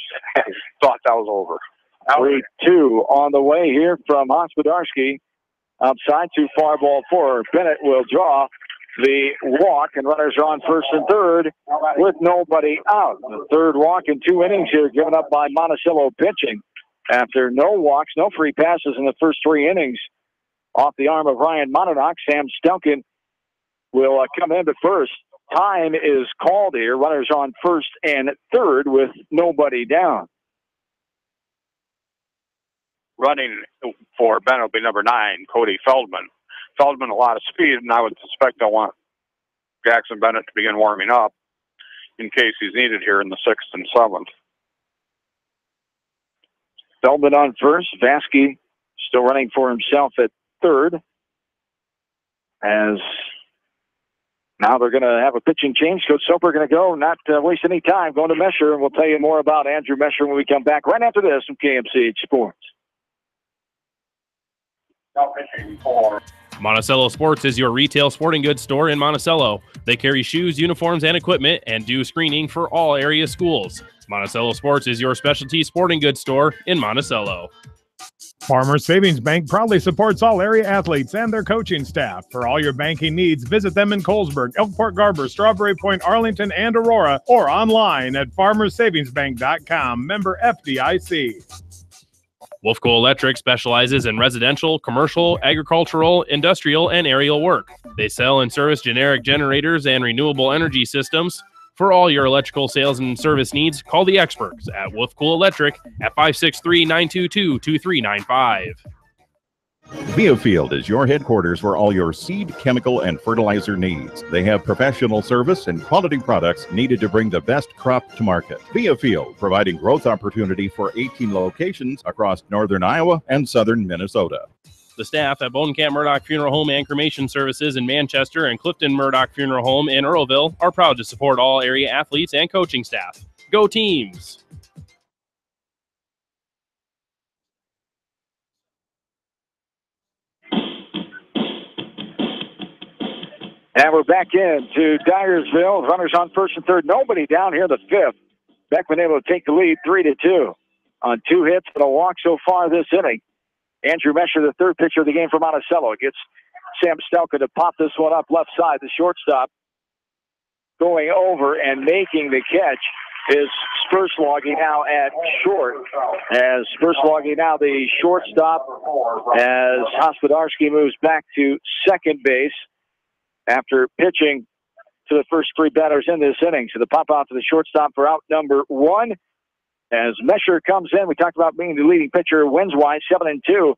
S2: Thought that was over.
S1: 3-2 on the way here from Hospodarsky. Outside, too far, ball 4. Bennett will draw the walk, and runners are on first and third with nobody out. The 3rd walk in 2 innings here given up by Monticello pitching. After no walks, no free passes in the first 3 innings. Off the arm of Ryan Monadnock, Sam Stelkin will come into first. Time is called here. Runners on first and third with nobody down.
S2: Running for Bennett will be number 9, Cody Feldman. Feldman, a lot of speed, and I would suspect I want Jackson Bennett to begin warming up in case he's needed here in the 6th and 7th.
S1: Feldman on first. Vasky still running for himself at third. As now they're going to have a pitching change. Coach Soper going to go, not waste any time, going to Mesher, and we'll tell you more about Andrew Mesher when we come back right after this from KMCH Sports.
S6: Monticello Sports is your retail sporting goods store in Monticello. They carry shoes, uniforms, and equipment and do screening for all area schools. Monticello Sports is your specialty sporting goods store in Monticello.
S11: Farmers Savings Bank proudly supports all area athletes and their coaching staff. For all your banking needs, visit them in Colesburg, Elkport Garber, Strawberry Point, Arlington, and Aurora, or online at farmersavingsbank.com. Member FDIC.
S6: Wolfco Electric specializes in residential, commercial, agricultural, industrial, and aerial work. They sell and service generic generators and renewable energy systems. For all your electrical sales and service needs, call the experts at Wolfco Electric at 563-922-2395.
S4: Viafield is your headquarters for all your seed, chemical, and fertilizer needs. They have professional service and quality products needed to bring the best crop to market. Viafield, providing growth opportunity for 18 locations across northern Iowa and southern Minnesota.
S6: The staff at Bonecamp Murdoch Funeral Home and Cremation Services in Manchester and Clifton Murdoch Funeral Home in Earlville are proud to support all area athletes and coaching staff. Go teams!
S1: And we're back into Dyersville. Runners on first and third. Nobody down here in the 5th. Beckman able to take the lead 3-2 on 2 hits and a walk so far this inning. Andrew Mesher, the 3rd pitcher of the game for Monticello, gets Sam Stelka to pop this one up left side. The shortstop going over and making the catch is Spurslogy now at short. As Spurslogy now the shortstop as Hospodarsky moves back to second base after pitching to the first 3 batters in this inning. So the pop out to the shortstop for out number 1. As Mesher comes in, we talked about being the leading pitcher wins-wise, 7-2.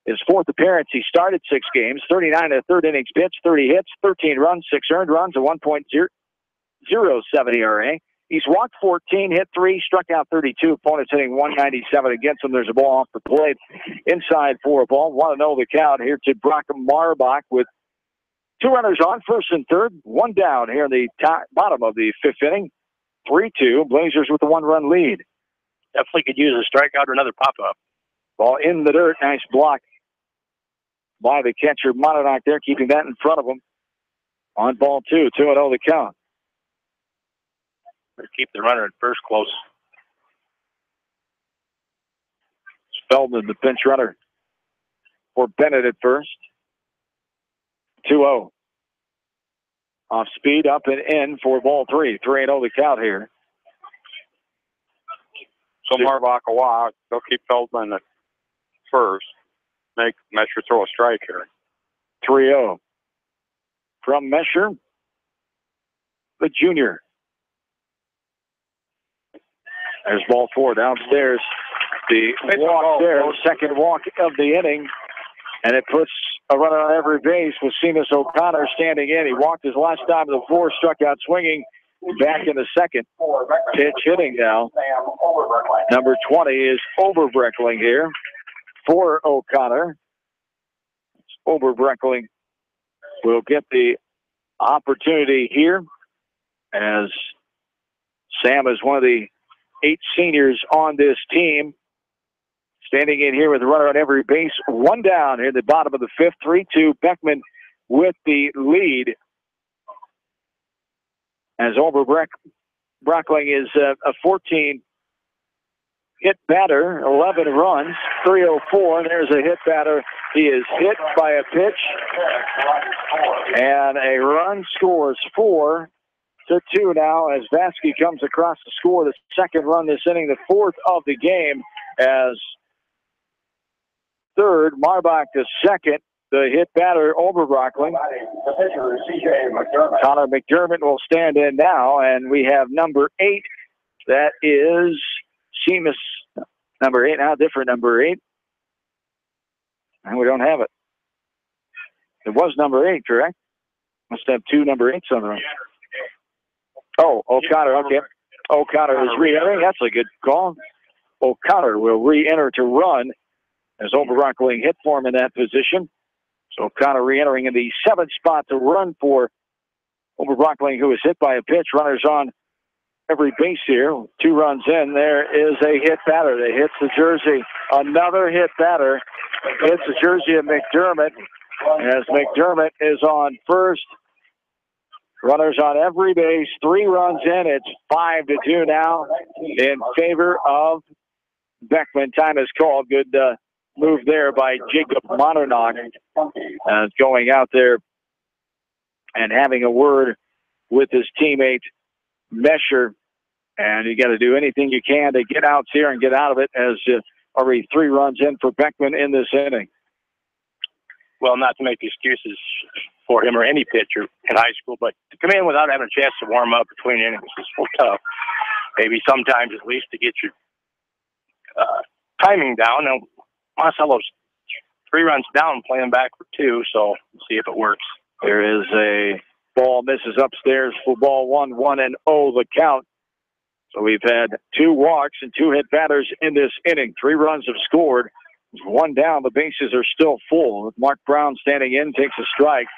S1: His 4th appearance. He started 6 games, 39 in the 3rd innings pitch, 30 hits, 13 runs, 6 earned runs, a 1.07 ERA. He's walked 14, hit 3, struck out 32. Opponents hitting 197 against him. There's a ball off the plate inside for a ball. 1-0 the count here to Brock Marbach with 2 runners on, first and third, 1 down here in the bottom of the 5th inning. 3-2, Blazers with the 1-run lead.
S3: Definitely could use a strikeout or another pop-up.
S1: Ball in the dirt, nice block by the catcher, Monadnock there, keeping that in front of him. On ball 2, 2-0 the count.
S3: Better keep the runner at first close.
S1: Feldman, the pinch runner for Bennett at first. 2-0. Off speed, up and in for ball 3. 3-0 the count here.
S2: So Marbach-Awa, they'll keep Feldman at first. Make Mesher throw a strike here.
S1: 3-0. From Mesher, the junior. There's ball 4 downstairs. The walk there, second walk of the inning. And it puts a runner on every base with Seamus O'Connor standing in. He walked his last time to the 4, struck out swinging. Back in the second. Pitch hitting now. Number 20 is Oberbreckling here for O'Connor. Oberbreckling will get the opportunity here as Sam is one of the 8 seniors on this team. Standing in here with a runner on every base. 1 down here at the bottom of the 5th. 3-2. Beckman with the lead. As Oberbreckling is a 14 hit batter, 11 runs, 304. And there's a hit batter. He is hit by a pitch. And a run scores 4-2 now as Vasky comes across to score the second run this inning, the 4th of the game, as third, Marbach the second. The hit batter, Oberbreckling. Connor McDermott will stand in now, and we have number 8. That is Seamus. Number 8, now different number 8. And we don't have it. It was number 8, correct? Must have 2 number 8s on the run. Oh, O'Connor, okay. O'Connor is re-entering. That's a good call. O'Connor will re-enter to run as Oberbreckling hit for him in that position. So O'Connor re-entering in the 7th spot to run for Oberbreckling, who was hit by a pitch. Runners on every base here. 2 runs in. There is a hit batter that hits the jersey. Another hit batter hits the jersey of McDermott as McDermott is on first. Runners on every base. 3 runs in. It's 5-2 now in favor of Beckman. Time is called. Good move there by Jacob Monternock, going out there and having a word with his teammate Mesher. And you got to do anything you can to get outs here and get out of it, as already 3 runs in for Beckman in this inning.
S3: Well, not to make excuses for him or any pitcher in high school, but to come in without having a chance to warm up between innings is so tough. Maybe sometimes at least to get your timing down. Now, Monticello's 3 runs down, playing back for 2, so we'll see if it works.
S1: There is a ball, misses upstairs for ball 1, 1-0 the count. So we've had 2 walks and 2 hit batters in this inning. 3 runs have scored. 1 down. The bases are still full. With Mark Brown standing in, takes a strike.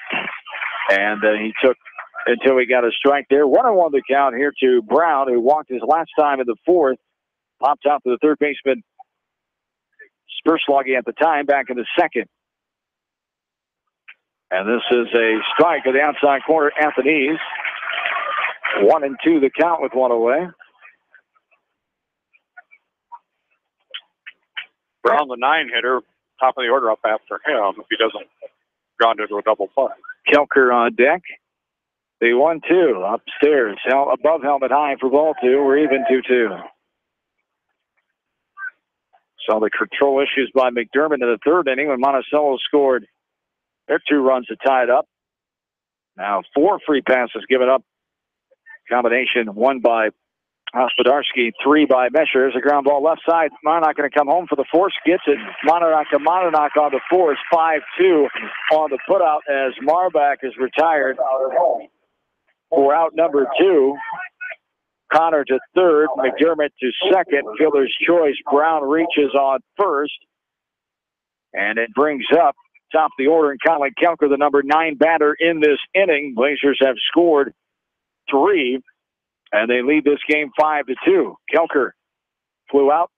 S1: And he took until he got a strike there. 1-1 the count here to Brown, who walked his last time in the 4th. Popped out to the third baseman, Spurslogi at the time, back in the 2nd. And this is a strike at the outside corner, Anthony's. 1-2 the count with 1 away.
S2: Brown, the 9 hitter, top of the order up after him if he doesn't ground into a double play.
S1: Kelker on deck. The 1-2 upstairs, above helmet high for ball 2. We're even 2-2. Saw the control issues by McDermott in the 3rd inning when Monticello scored their 2 runs to tie it up. Now 4 free passes given up. Combination 1 by Hospodarski, 3 by Mesher. There's a ground ball left side. Monternock going to come home for the force. Gets it. Monternock to Monternock on the force. 5-2 on the putout as Marbach is retired for out number 2. Connor to 3rd. McDermott to 2nd. Fielder's choice. Brown reaches on 1st. And it brings up top of the order and Colin Kelker, the number 9 batter in this inning. Blazers have scored 3. And they lead this game 5-2. Kelker flew out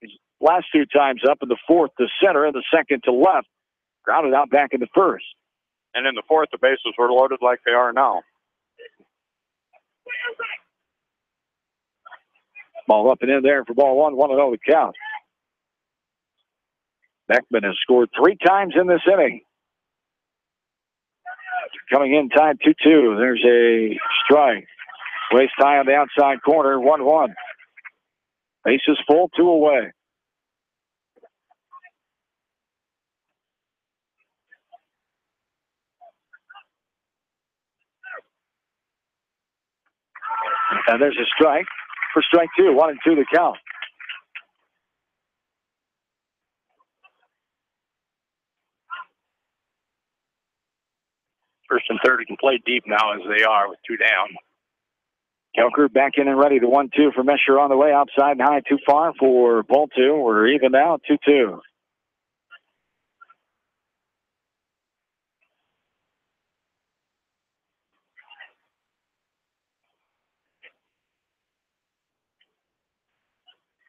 S1: his last 2 times up in the 4th to center and the 2nd to left. Grounded out back in the 1st.
S2: And in the 4th, the bases were loaded like they are now.
S1: Ball up and in there for ball 1, 1-0 the count. Beckman has scored 3 times in this inning. coming in tied 2-2. There's a strike. Waist high on the outside corner, 1-1. Bases full, 2 away. And there's a strike for strike 2, 1-2 the count.
S3: First and third can play deep now as they are with 2 down.
S1: Kelker back in and ready. The 1-2 for Mesher on the way. Outside and high, too far for ball 2. We're even now, 2-2.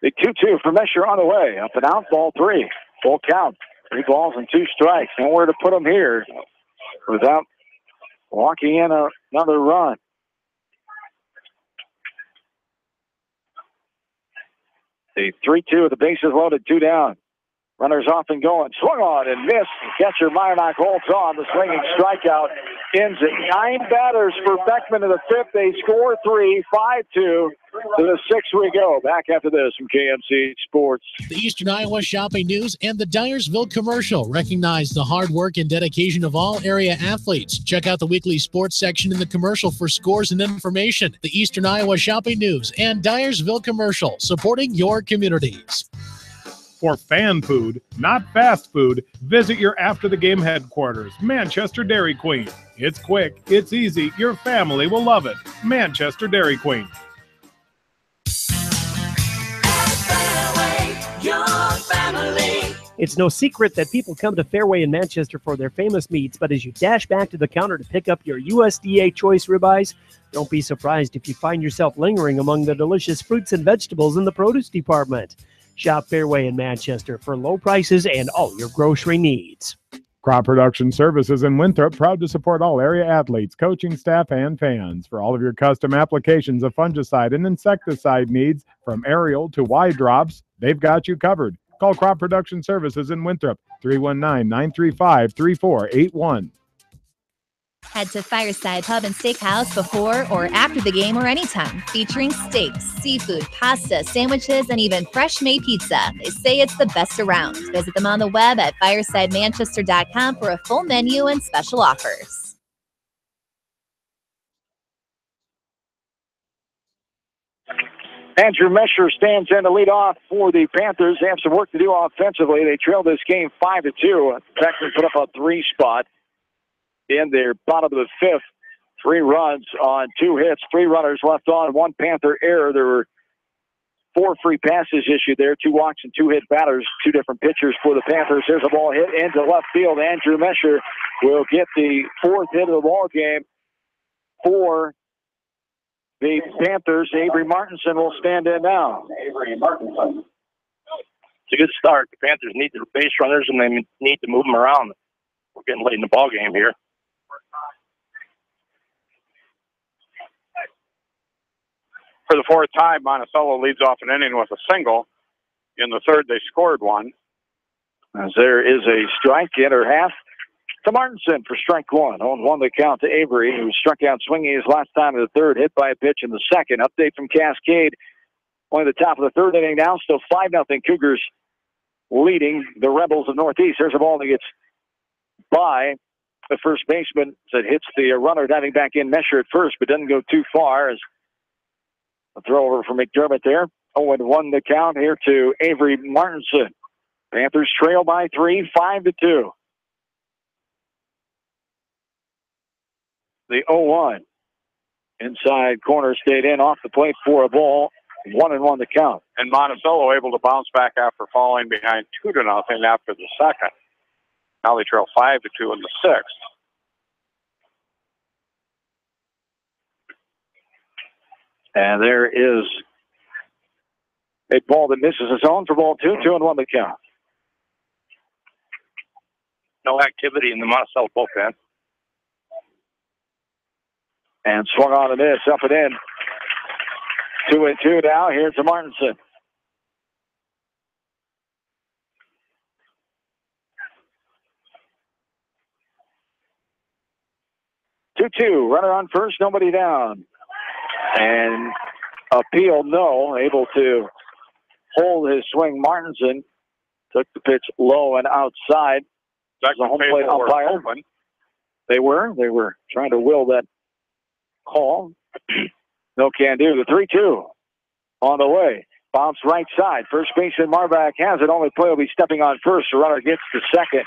S1: The 2-2 for Mesher on the way. Up and out, ball 3. Full count. 3 balls and 2 strikes. Nowhere to put them here without walking in another run. The 3-2 with the bases loaded, 2 down. Runners off and going. Swung on and missed. Catcher Meyernock holds on. The swinging strikeout ends at 9 batters for Beckman in the 5th. They score 3, 5-2. To the 6th we go. Back after this from KMC Sports.
S12: The Eastern Iowa Shopping News and the Dyersville commercial recognize the hard work and dedication of all area athletes. Check out the weekly sports section in the commercial for scores and information. The Eastern Iowa Shopping News and Dyersville commercial, supporting your communities.
S11: For fan food, not fast food, visit your after-the-game headquarters, Manchester Dairy Queen. It's quick, it's easy, your family will love it. Manchester Dairy Queen.
S17: It's no secret that people come to Fairway in Manchester for their famous meats, but as you dash back to the counter to pick up your USDA choice ribeyes, don't be surprised if you find yourself lingering among the delicious fruits and vegetables in the produce department. Shop Fairway in Manchester for low prices and all your grocery needs.
S11: Crop Production Services in Winthrop, proud to support all area athletes, coaching staff, and fans. For all of your custom applications of fungicide and insecticide needs, from aerial to wide drops, they've got you covered. Call Crop Production Services in Winthrop, 319-935-3481.
S22: Head to Fireside Pub and Steakhouse before or after the game or anytime, featuring steaks, seafood, pasta, sandwiches, and even fresh-made pizza. They say it's the best around. Visit them on the web at firesidemanchester.com for a full menu and special offers.
S1: Andrew Mesher stands in to lead off for the Panthers. They have some work to do offensively. They trailed this game 5-2. Beckman put up a 3 spot in their bottom of the 5th. 3 runs on 2 hits, 3 runners left on, 1 Panther error. There were 4 free passes issued there, 2 walks and 2 hit batters, 2 different pitchers for the Panthers. There's a ball hit into left field. Andrew Mesher will get the 4th hit of the ball game for the Panthers. Avery Martinson will stand in now.
S3: Avery Martinson. It's a good start. The Panthers need their base runners, and they need to move them around. We're getting late in the ball game here.
S2: For the 4th time, Monticello leads off an inning with a single. In the 3rd, they scored 1.
S1: As there is a strike, enter half to Martinson for strike 1. On 1 the count to Avery, who struck out swinging his last time in the 3rd, hit by a pitch in the 2nd. Update from Cascade. Only the top of the 3rd inning now, still 5-0 Cougars leading the Rebels of Northeast. There's a ball that gets by the first baseman that hits the runner diving back in, Mesher at first, but doesn't go too far. As a throw over from McDermott there. 0-1 the count here to Avery Martinson. Panthers trail by 3, 5-2. The 0-1. Inside corner stayed in off the plate for a ball. 1-1 the count.
S2: And Monticello able to bounce back after falling behind 2-0 after the 2nd. Now they trail 5-2 in the 6th.
S1: And there is a ball that misses its own for ball 2, 2-1 the count.
S3: No activity in the Monticello bullpen.
S1: And swung on to this, up and in. 2-2 now. Here's to Martinson. 2-2. Runner on first, nobody down. And appeal, no. Able to hold his swing. Martinson took the pitch low and outside.
S2: That's
S1: the home plate umpire. They were trying to will that call. No can do. The 3-2 on the way. Bounce right side. First baseman Marbach has it. Only play will be stepping on first. The runner gets to second.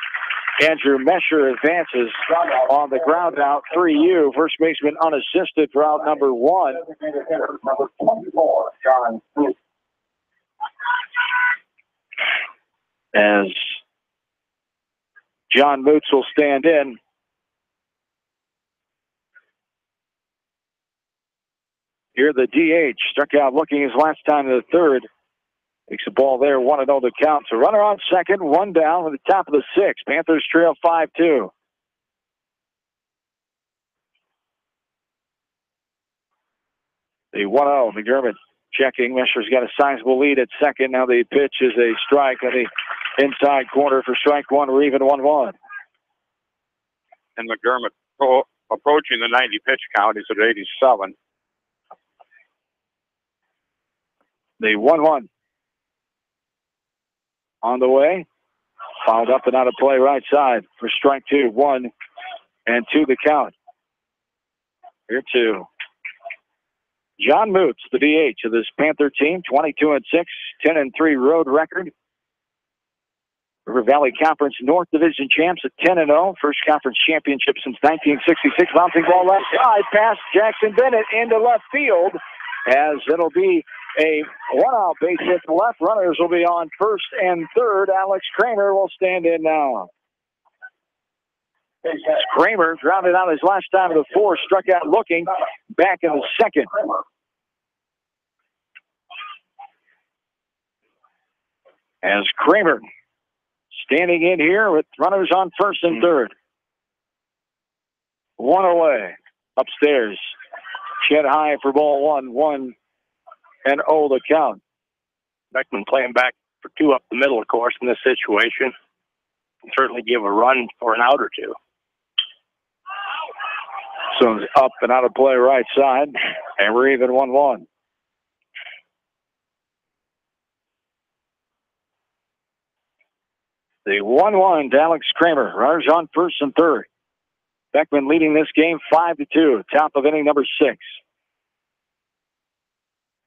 S1: Andrew Mesher advances on the ground out. 3-U. First baseman unassisted for out number 1. Number 24, John. As John Moots will stand in. Here the DH struck out looking his last time in the third. Takes the ball there, 1-0 to count. So runner on second, 1 down with the top of the 6th. Panthers trail 5-2. The 1-0, McDermott checking. Mesher's got a sizable lead at second. Now the pitch is a strike on the inside corner for strike 1. We're even 1-1.
S2: And McDermott approaching the 90 pitch count. He's at 87.
S1: The 1-1 on the way. Fouled up and out of play right side for strike 2. 1 and 2 the count. Here 2. John Moots, the DH of this Panther team, 22-6, 10-3 road record. River Valley Conference North Division champs at 10-0. First conference championship since 1966. Bouncing ball left side past Jackson Bennett into left field, as it'll be a 1-out base hit to left. Runners will be on first and third. Alex Kramer will stand in now. Kramer grounded out his last time of the 4th, struck out looking back in the 2nd. As Kramer standing in here with runners on first and third. 1 away. Upstairs. Shed high for ball 1. 1 and 0 the count.
S3: Beckman playing back for 2 up the middle, of course, in this situation. Can certainly give a run for an out or 2.
S1: So it's up and out of play right side, and we're even 1-1. The 1-1 to Alex Kramer. Runners on first and third. Beckman leading this game 5-2. Top of inning number 6.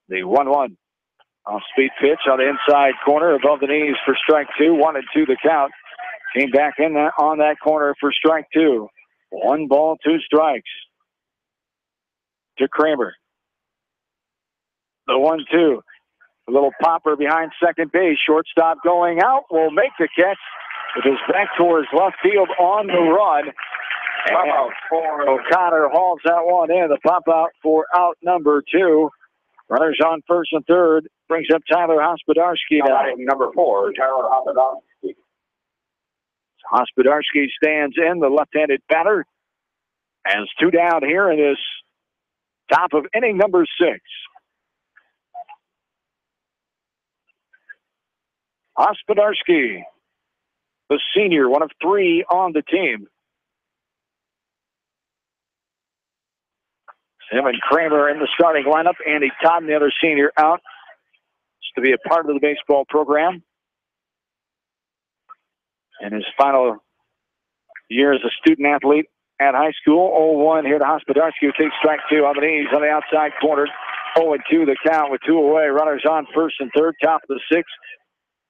S1: The 1-1. Off-speed pitch on the inside corner above the knees for strike 2. 1 and 2 the count. Came back in on that corner for strike 2. 1 ball, 2 strikes. To Kramer. The 1-2. A little popper behind second base. Shortstop going out. Will make the catch with his back towards left field on the run. And O'Connor hauls that one in. The pop out for out number 2. Runners on first and third. Brings up Tyler Hospodarski now.
S20: Number 4, Tyler Hospodarski.
S1: Hospodarski stands in, the left-handed batter. Has 2 down here in this top of inning number 6. Hospodarski, the senior, 1 of 3 on the team. Him and Kramer in the starting lineup. Andy Todd, the other senior, out. Just to be a part of the baseball program. In his final year as a student athlete at high school. 0-1 here to Hospodarski, who takes strike 2 on the knees on the outside corner. 0-2 the count with 2 away. Runners on first and third, top of the 6th.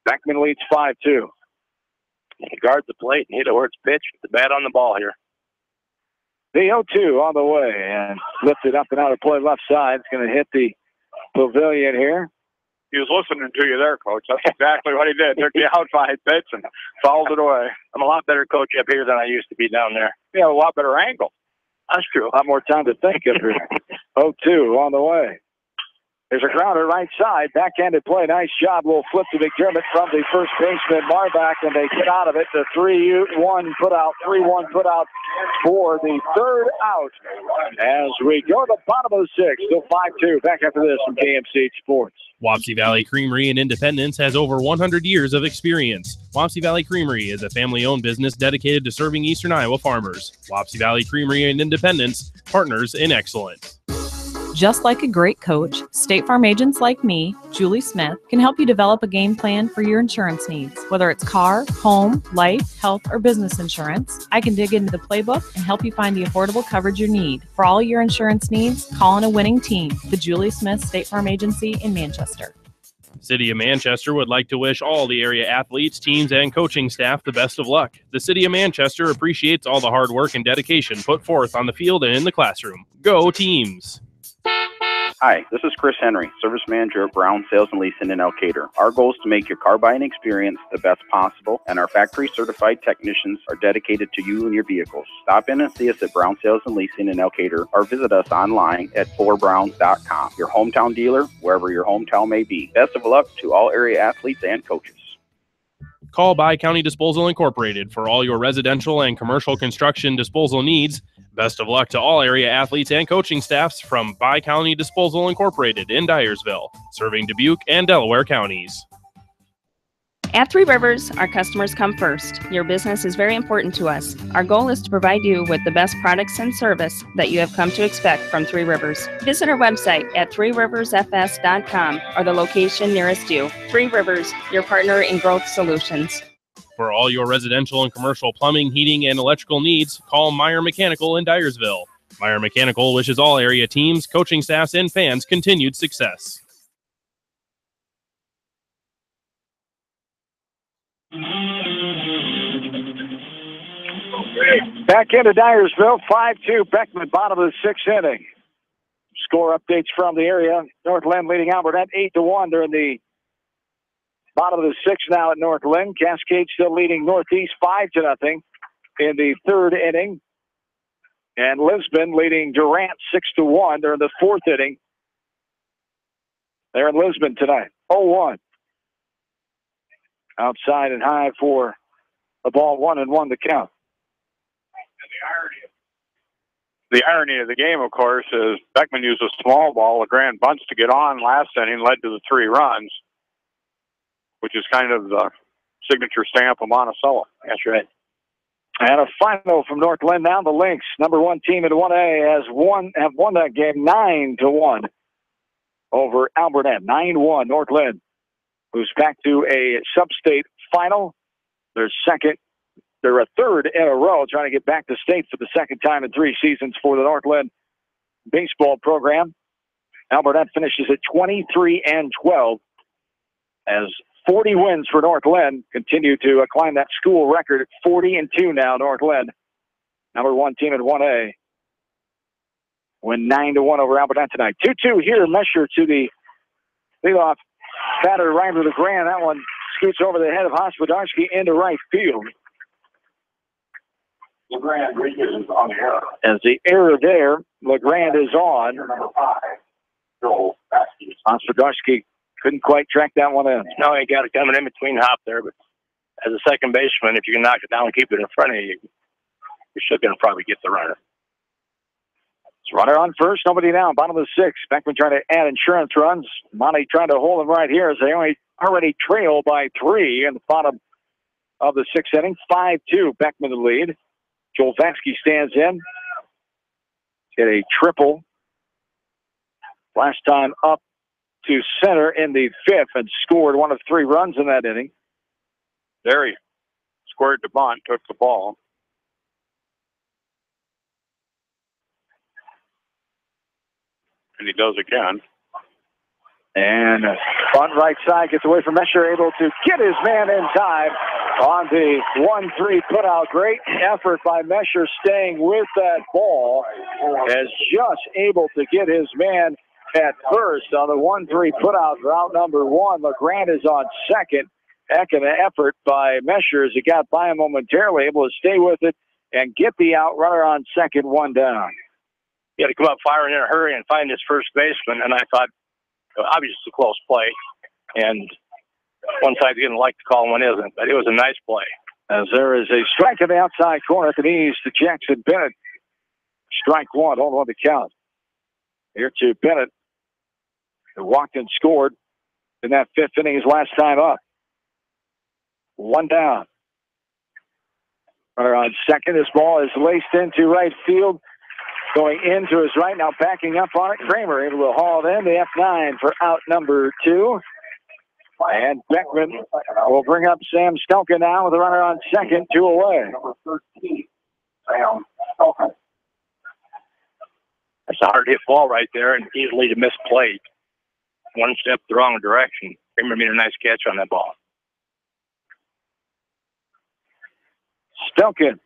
S1: Beckman leads 5-2.
S3: Guard the plate and hit it where it's pitched. The bat on the ball here.
S1: The 0-2 on the way and lifted up and out of play left side. It's going to hit the pavilion here.
S2: He was listening to you there, Coach. That's exactly what he did. Took the outside pitch and fouled it away.
S3: I'm a lot better coach up here than I used to be down there.
S2: Yeah, a lot better angle.
S3: That's true.
S1: A lot more time to think of it. 0-2 on the way. There's a grounder right side. Backhanded play. Nice job. Little flip to McDermott from the first baseman, Marbach, and they get out of it. The 3-1 put out, 3-1 put out for the third out. As we go to the bottom of the sixth, still 5-2. Back after this from KMC Sports.
S6: Wapsie Valley Creamery in Independence has over 100 years of experience. Wapsie Valley Creamery is a family-owned business dedicated to serving Eastern Iowa farmers. Wapsie Valley Creamery in Independence, partners in excellence.
S5: Just like a great coach, State Farm agents like me, Julie Smith, can help you develop a game plan for your insurance needs. Whether it's car, home, life, health, or business insurance, I can dig into the playbook and help you find the affordable coverage you need. For all your insurance needs, call on a winning team, the Julie Smith State Farm Agency in Manchester.
S6: City of Manchester would like to wish all the area athletes, teams, and coaching staff the best of luck. The City of Manchester appreciates all the hard work and dedication put forth on the field and in the classroom. Go teams!
S7: Hi, this is Chris Henry, Service Manager at Brown Sales and Leasing in Elkader. Our goal is to make your car buying experience the best possible, and our factory-certified technicians are dedicated to you and your vehicles. Stop in and see us at Brown Sales and Leasing in Elkader, or visit us online at ForBrowns.com. Your hometown dealer, wherever your hometown may be. Best of luck to all area athletes and coaches.
S6: Call By County Disposal Incorporated for all your residential and commercial construction disposal needs. Best of luck to all area athletes and coaching staffs from By County Disposal Incorporated in Dyersville, serving Dubuque and Delaware counties.
S9: At Three Rivers, our customers come first. Your business is very important to us. Our goal is to provide you with the best products and service that you have come to expect from Three Rivers. Visit our website at threeriversfs.com or the location nearest you. Three Rivers, your partner in growth solutions.
S6: For all your residential and commercial plumbing, heating, and electrical needs, call Meyer Mechanical in Dyersville. Meyer Mechanical wishes all area teams, coaching staffs, and fans continued success.
S1: Back into Dyersville, 5-2. Beckman, bottom of the sixth inning. Score updates from the area. Northland leading Albert at 8-1. They're in the bottom of the sixth now at Northland. Cascade still leading Northeast 5-0 in the third inning. And Lisbon leading Durant 6-1. They're in the fourth inning. They're in Lisbon tonight. 0-1. Outside and high for the ball, 1-1 to count.
S2: The irony of the game, of course, is Beckman used a small ball, a grand bunch to get on last inning, led to the 3 runs, which is kind of the signature stamp of Monticello.
S1: That's right. And a final from Northland now. The Lynx, number 1 team in 1A, have won that game 9-1 over Albernet. 9-1 Northland, who's back to a sub-state final. They're a third in a row, trying to get back to state for the second time in 3 seasons for the Northland baseball program. Albernet finishes at 23-12 as 40 wins for Northland continue to climb that school record at 40-2 now. Northland, number 1 team in 1A, win 9-1 over Albernet tonight. 2-2 here. Mesher to the leadoff batter right to the grand. That one scoots over the head of Hospodarski into right field.
S20: LeGrand is on the error.
S1: As the error there, LeGrand is on.
S20: Number 5, Joel Baskey.
S1: Hospodarski couldn't quite track that one in.
S3: No, you got it coming in between hop there, but as a second baseman, if you can knock it down and keep it in front of you, you're still going to probably get the runner.
S1: It's runner on first, nobody down. Bottom of the sixth. Beckman trying to add insurance runs. Monty trying to hold them right here as they already trail by 3 in the bottom of the sixth inning. 5-2, Beckman the lead. Joel Vansky stands in. Hit a triple last time up to center in the 5th and scored 1 of 3 runs in that inning.
S2: There he squared the bunt, took the ball. And he does again.
S1: And bunt right side gets away from Mesher, able to get his man in time on the 1-3 putout. Great effort by Mesher staying with that ball, as just able to get his man at first on the 1-3 putout. Route number 1. LeGrand is on second. Heck of an effort by Mesher as he got by him momentarily, able to stay with it and get the out. Runner on second, 1 down.
S3: You got to come up firing in a hurry and find his first baseman, and I thought obviously it's a close play, and one side's going to like to call, one isn't. But it was a nice play.
S1: As there is a strike in the outside corner at the knees to Jackson Bennett. Strike one, hold on the count. Here to Bennett, who walked and scored in that fifth inning his last time up. One down. Runner on second. This ball is laced into right field. Going into his right, now backing up on it. Kramer able to haul it in. The F9 for out number 2. And Beckman will bring up Sam Stelka now with a runner on second, 2 away.
S3: Number 13, Sam Stelka. That's a hard hit ball right there, and easily to misplay. One step the wrong direction. Kramer made a nice catch on that ball.
S1: Stelka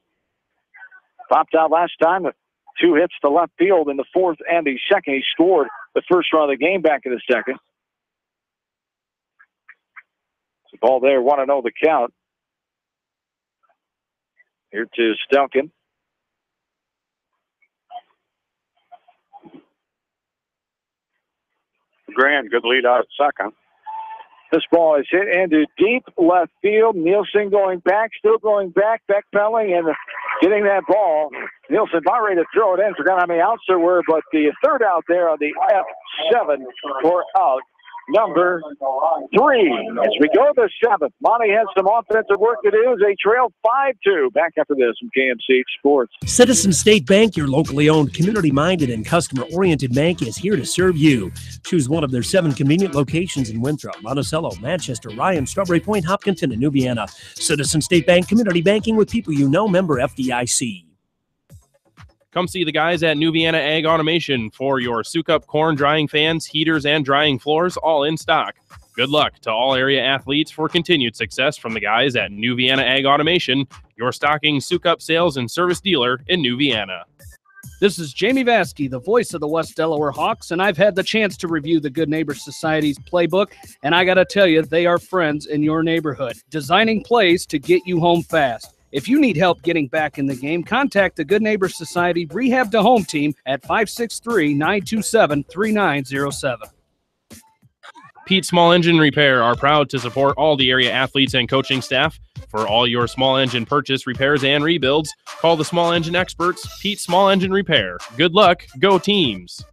S1: popped out last time with 2 hits to left field in the fourth and the second. He scored the first run of the game back in the second. The ball there, 1-0 the count. Here to Stelka.
S2: Grand, good lead out at second.
S1: This ball is hit into deep left field. Nielsen going back, still going back, backpedaling and getting that ball. Nielsen about ready to throw it in. Forgot how many outs there were, but the third out there on the F7 for out number 3. As we go to the 7th, Monty has some offensive work to do as they trail 5-2. Back after this from KMC Sports.
S17: Citizen State Bank, your locally owned, community-minded, and customer-oriented bank, is here to serve you. Choose one of their 7 convenient locations in Winthrop, Monticello, Manchester, Ryan, Strawberry Point, Hopkinton, and New Vienna. Citizen State Bank, community banking with people you know, member FDIC.
S6: Come see the guys at New Vienna Ag Automation for your Sukup corn drying fans, heaters, and drying floors, all in stock. Good luck to all area athletes for continued success from the guys at New Vienna Ag Automation, your stocking Sukup sales and service dealer in New Vienna.
S8: This is Jamie Vasky, the voice of the West Delaware Hawks, and I've had the chance to review the Good Neighbor Society's playbook, and I got to tell you, they are friends in your neighborhood, designing plays to get you home fast. If you need help getting back in the game, contact the Good Neighbor Society Rehab to Home team at 563-927-3907.
S6: Pete Small Engine Repair are proud to support all the area athletes and coaching staff. For all your small engine purchase, repairs, and rebuilds, call the small engine experts, Pete Small Engine Repair. Good luck, go teams!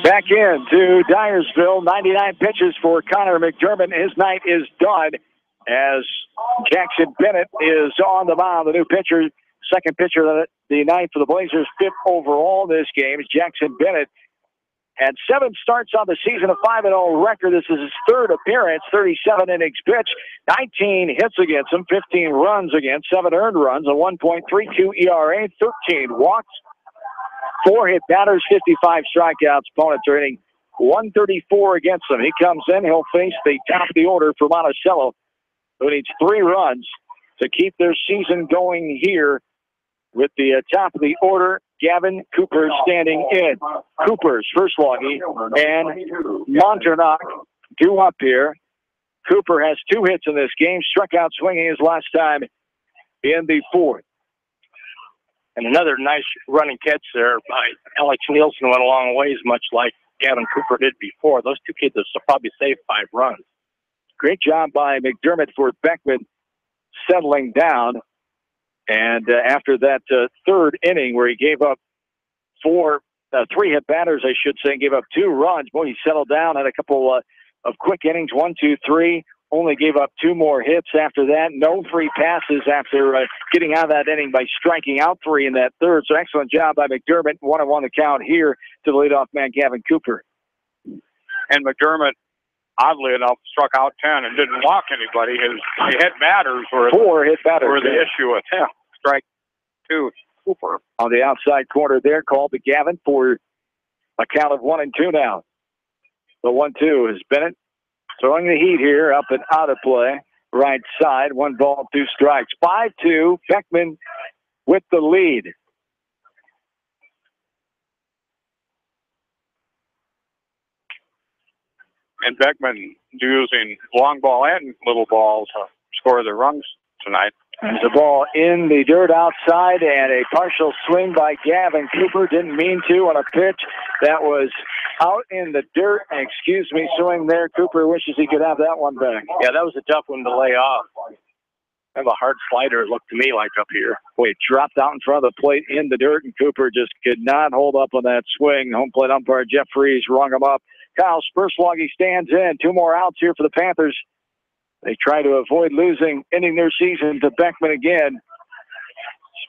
S1: Back in to Dyersville, 99 pitches for Connor McDermott. His night is done as Jackson Bennett is on the mound, the new pitcher, second pitcher of the night for the Blazers, 5th overall this game. Jackson Bennett had 7 starts on the season, a 5-0 record. This is his 3rd appearance, 37 innings pitched, 19 hits against him, 15 runs against, 7 earned runs, a 1.32 ERA, 13 walks, 4 hit batters, 55 strikeouts. Opponents are hitting 134 against him. He comes in. He'll face the top of the order for Monticello, who needs 3 runs to keep their season going here with the top of the order. Gavin Cooper standing in. Cooper's first loggy and Monternock due up here. Cooper has 2 hits in this game. Struck out swinging his last time in the 4th.
S3: And another nice running catch there by Alex Nielsen went a long ways, much like Gavin Cooper did before. Those 2 kids have probably saved 5 runs.
S1: Great job by McDermott for Beckman settling down. And after that 3rd inning where he gave up 3 hit batters, I should say, gave up 2 runs. Boy, he settled down, had a couple of quick innings, 1, 2, 3. Only gave up 2 more hits after that. No free passes after getting out of that inning by striking out 3 in that 3rd. So excellent job by McDermott. 1-1 the count here to the leadoff man, Gavin Cooper.
S2: And McDermott, oddly enough, struck out 10 and didn't walk anybody. His hit batters were
S1: 4 hit batters
S2: were the issue with him. Strike 2, Cooper.
S1: On the outside corner there, called to Gavin for a count of 1-2 now. The 1-2 is Bennett. Throwing the heat here, up and out of play. Right side, 1 ball, 2 strikes. 5-2, Beckman with the lead.
S2: And Beckman using long ball and little ball to score the runs tonight.
S1: There's a ball in the dirt outside, and a partial swing by Gavin Cooper. Didn't mean to on a pitch that was out in the dirt. Excuse me, swing there. Cooper wishes he could have that one back.
S3: Yeah, that was a tough one to lay off. I have a hard slider, it looked to me like up here.
S1: Boy, it dropped out in front of the plate in the dirt, and Cooper just could not hold up on that swing. Home plate umpire Jeff Freeze rung him up. Kyle Spurswoggy stands in. 2 more outs here for the Panthers. They try to avoid ending their season to Beckman again.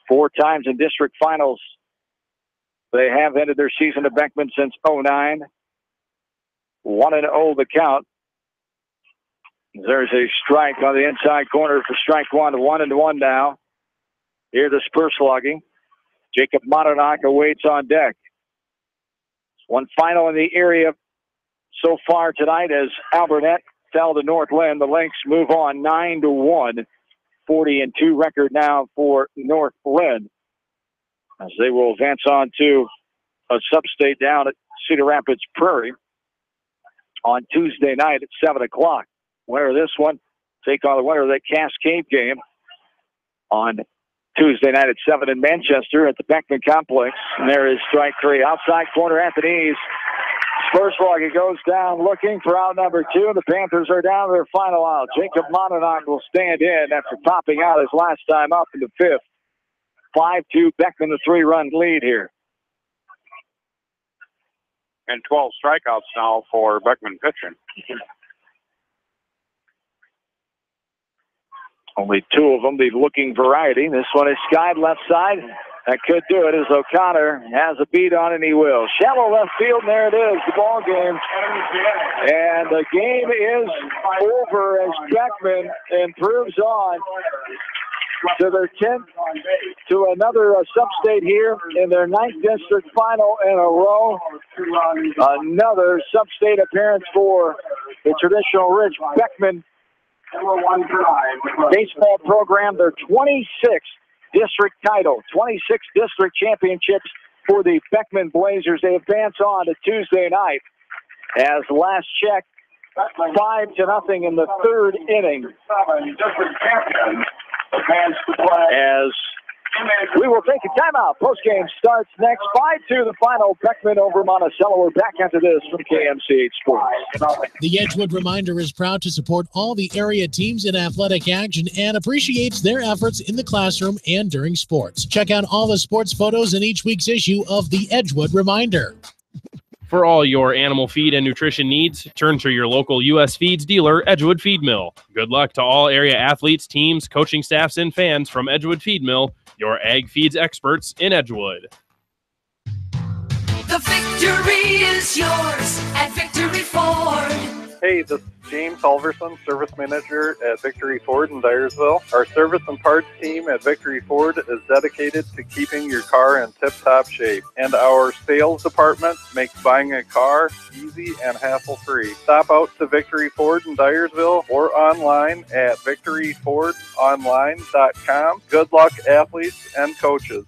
S1: 4 times in district finals. They have ended their season to Beckman since 09. 1-0 the count. There's a strike on the inside corner for strike 1. 1-1 now. Here the Spurswoggy. Jacob Monadnock awaits on deck. One final in the area so far tonight as Alburnett fell to North Lynn. The Lynx move on 9-1. 40-2 record now for North Lynn, as they will advance on to a sub-state down at Cedar Rapids Prairie on Tuesday night at 7 o'clock. Winner of this one take on the winner of that Cascade game on Tuesday night at 7 in Manchester at the Beckman Complex. And there is strike 3. Outside corner at the knees. Spurswoggy goes down looking for out number 2. The Panthers are down to their final out. Jacob Monadnock will stand in after topping out his last time up in the 5th. 5-2 Beckman, the 3-run lead here.
S2: And 12 strikeouts now for Beckman pitching.
S1: Only 2 of them, the looking variety. This one is skied left side. That could do it as O'Connor has a beat on, and he will. Shallow left field, and there it is, the ball game. And the game is over as Beckman improves on to their 10th, to another sub-state here in their 9th district final in a row. Another sub-state appearance for the traditional Ridge Beckman baseball program. Their 26th district title, 26 district championships for the Beckman Blazers. They advance on to Tuesday night as last check, 5-0 in the 3rd inning. As we will take a timeout. Postgame starts next. 5-2 the final. Beckman over Monticello. We're back after this from KMCH Sports.
S12: The Edgewood Reminder is proud to support all the area teams in athletic action and appreciates their efforts in the classroom and during sports. Check out all the sports photos in each week's issue of the Edgewood Reminder.
S6: For all your animal feed and nutrition needs, turn to your local U.S. Feeds dealer, Edgewood Feed Mill. Good luck to all area athletes, teams, coaching staffs, and fans from Edgewood Feed Mill, your ag feeds experts in Edgewood.
S10: The victory is yours at Victory Ford.
S13: Hey, this is James Halverson, Service Manager at Victory Ford in Dyersville. Our service and parts team at Victory Ford is dedicated to keeping your car in tip-top shape. And our sales department makes buying a car easy and hassle-free. Stop out to Victory Ford in Dyersville or online at victoryfordonline.com. Good luck, athletes and coaches.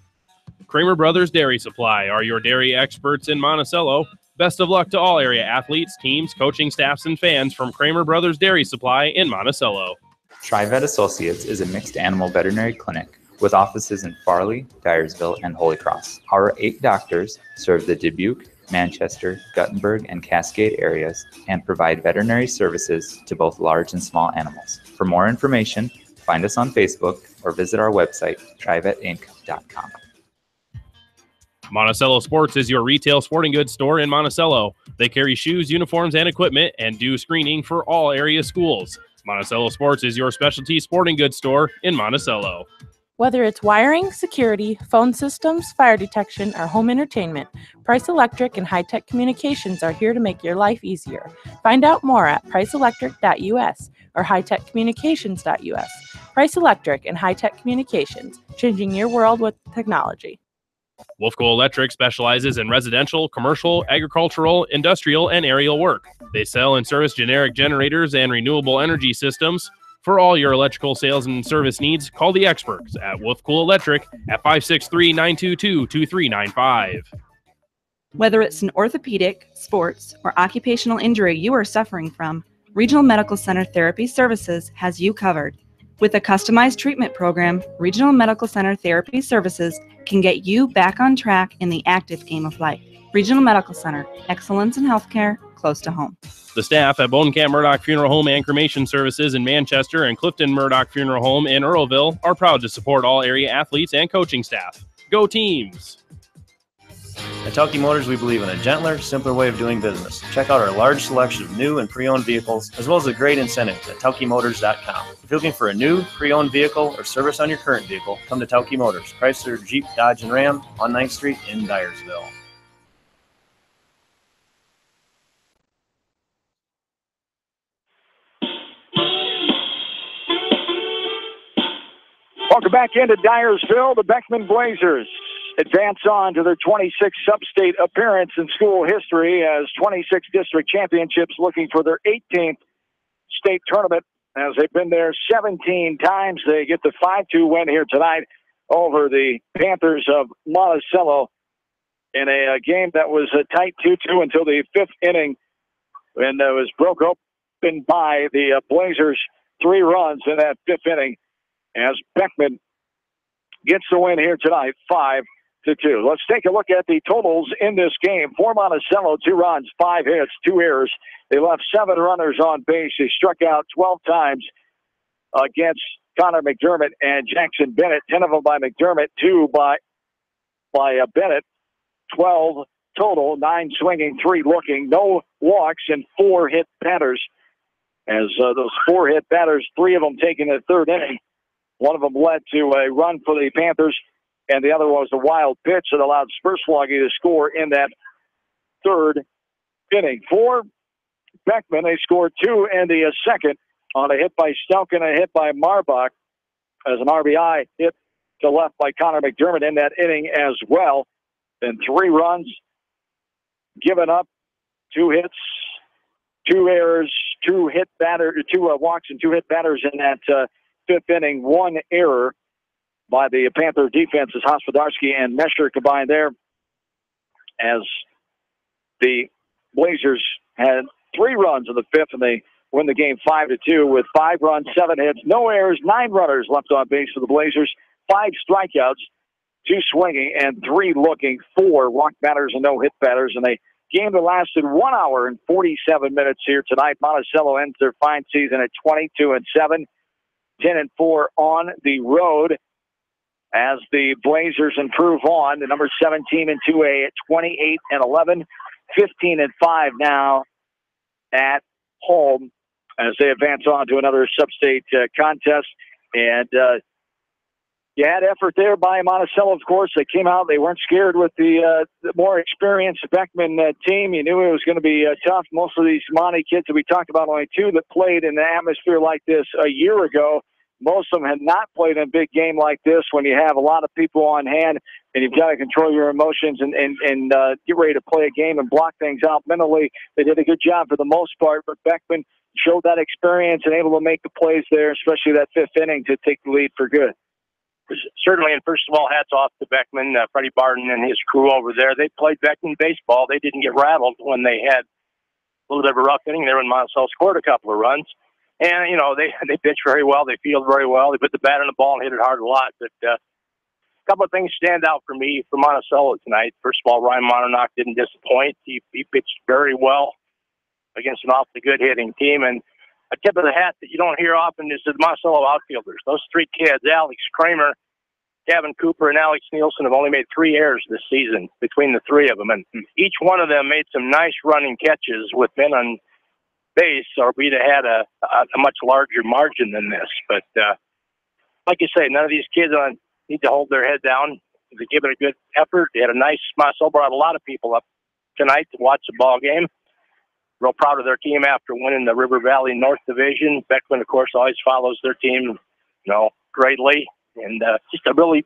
S6: Kramer Brothers Dairy Supply are your dairy experts in Monticello. Best of luck to all area athletes, teams, coaching staffs, and fans from Kramer Brothers Dairy Supply in Monticello.
S14: TriVet Associates is a mixed animal veterinary clinic with offices in Farley, Dyersville, and Holy Cross. Our 8 doctors serve the Dubuque, Manchester, Guttenberg, and Cascade areas and provide veterinary services to both large and small animals. For more information, find us on Facebook or visit our website, trivetinc.com.
S6: Monticello Sports is your retail sporting goods store in Monticello. They carry shoes, uniforms, and equipment and do screening for all area schools. Monticello Sports is your specialty sporting goods store in Monticello.
S24: Whether it's wiring, security, phone systems, fire detection, or home entertainment, Price Electric and High Tech Communications are here to make your life easier. Find out more at priceelectric.us or hightechcommunications.us. Price Electric and High Tech Communications, changing your world with technology.
S6: Wolfco Electric specializes in residential, commercial, agricultural, industrial, and aerial work. They sell and service generic generators and renewable energy systems. For all your electrical sales and service needs, call the experts at Wolfco Electric at 563-922-2395.
S25: Whether it's an orthopedic, sports, or occupational injury you are suffering from, Regional Medical Center Therapy Services has you covered. With a customized treatment program, Regional Medical Center Therapy Services can get you back on track in the active game of life. Regional Medical Center, excellence in healthcare, close to home.
S6: The staff at Bonecamp Murdoch Funeral Home and Cremation Services in Manchester and Clifton Murdoch Funeral Home in Earlville are proud to support all area athletes and coaching staff. Go teams!
S16: At Telke Motors, we believe in a gentler, simpler way of doing business. Check out our large selection of new and pre-owned vehicles, as well as the great incentives at TelkeMotors.com. If you're looking for a new, pre-owned vehicle or service on your current vehicle, come to Telke Motors, Chrysler, Jeep, Dodge, and Ram on 9th Street in Dyersville.
S1: Welcome back into Dyersville. The Beckman Blazers advance on to their 26th sub-state appearance in school history as 26 district championships, looking for their 18th state tournament. As they've been there 17 times, they get the 5-2 win here tonight over the Panthers of Monticello in a game that was a tight 2-2 until the 5th inning, when it was broke open by the Blazers' 3 runs in that 5th inning, as Beckman gets the win here tonight, 5-2. Let's take a look at the totals in this game. For Monticello, 2 runs, 5 hits, 2 errors. They left 7 runners on base. They struck out 12 times against Connor McDermott and Jackson Bennett. 10 of them by McDermott, 2 by Bennett. 12 total, 9 swinging, 3 looking. No walks and 4 hit batters. As those 4 hit batters, 3 of them taking the 3rd inning. One of them led to a run for the Panthers, and the other one was a wild pitch that allowed Spurswoggy to score in that 3rd inning. For Beckman, they scored 2 in the 2nd on a hit by Stelk and a hit by Marbach, as an RBI hit to left by Connor McDermott in that inning as well. Then 3 runs given up, 2 hits, 2 errors, 2 walks and 2 hit batters in that 5th inning. 1 error by the Panther defense as Hospodarsky and Mesher combined there, as the Blazers had 3 runs in the 5th, and they win the game 5-2 with 5 runs, 7 hits, no errors, 9 runners left on base for the Blazers, 5 strikeouts, 2 swinging and 3 looking, 4 walk batters and no hit batters, and a game that lasted 1 hour and 47 minutes here tonight. Monticello ends their fine season at 22-7. 10-4 on the road as the Blazers improve on to number 17 in 2A at 28-11, 15-5 now at home as they advance on to another sub-state contest. And you had effort there by Monticello, of course. They came out. They weren't scared with the more experienced Beckman team. You knew it was going to be tough. Most of these Monty kids that we talked about, only 2 that played in an atmosphere like this a year ago. Most of them had not played in a big game like this when you have a lot of people on hand and you've got to control your emotions and get ready to play a game and block things out mentally. They did a good job for the most part, but Beckman showed that experience and able to make the plays there, especially that 5th inning, to take the lead for good.
S3: Certainly, and first of all, hats off to Beckman, Freddie Barton and his crew over there. They played Beckman baseball. They didn't get rattled when they had a little bit of a rough inning there when Monticello scored a couple of runs. And, you know, they pitch very well. They field very well. They put the bat on the ball and hit it hard a lot. But a couple of things stand out for me for Monticello tonight. First of all, Ryan Mononok didn't disappoint. He pitched very well against an awfully good hitting team. And a tip of the hat that you don't hear often is the Monticello outfielders. Those 3 kids, Alex Kramer, Gavin Cooper, and Alex Nielsen, have only made 3 errors this season between the 3 of them. And each one of them made some nice running catches with men on base, or we'd have had a much larger margin than this. But like you say, none of these kids need to hold their head down. They give it a good effort. They had a nice Monticello, brought a lot of people up tonight to watch the ball game. Real proud of their team after winning the River Valley North Division. Beckman, of course, always follows their team, greatly. And just a really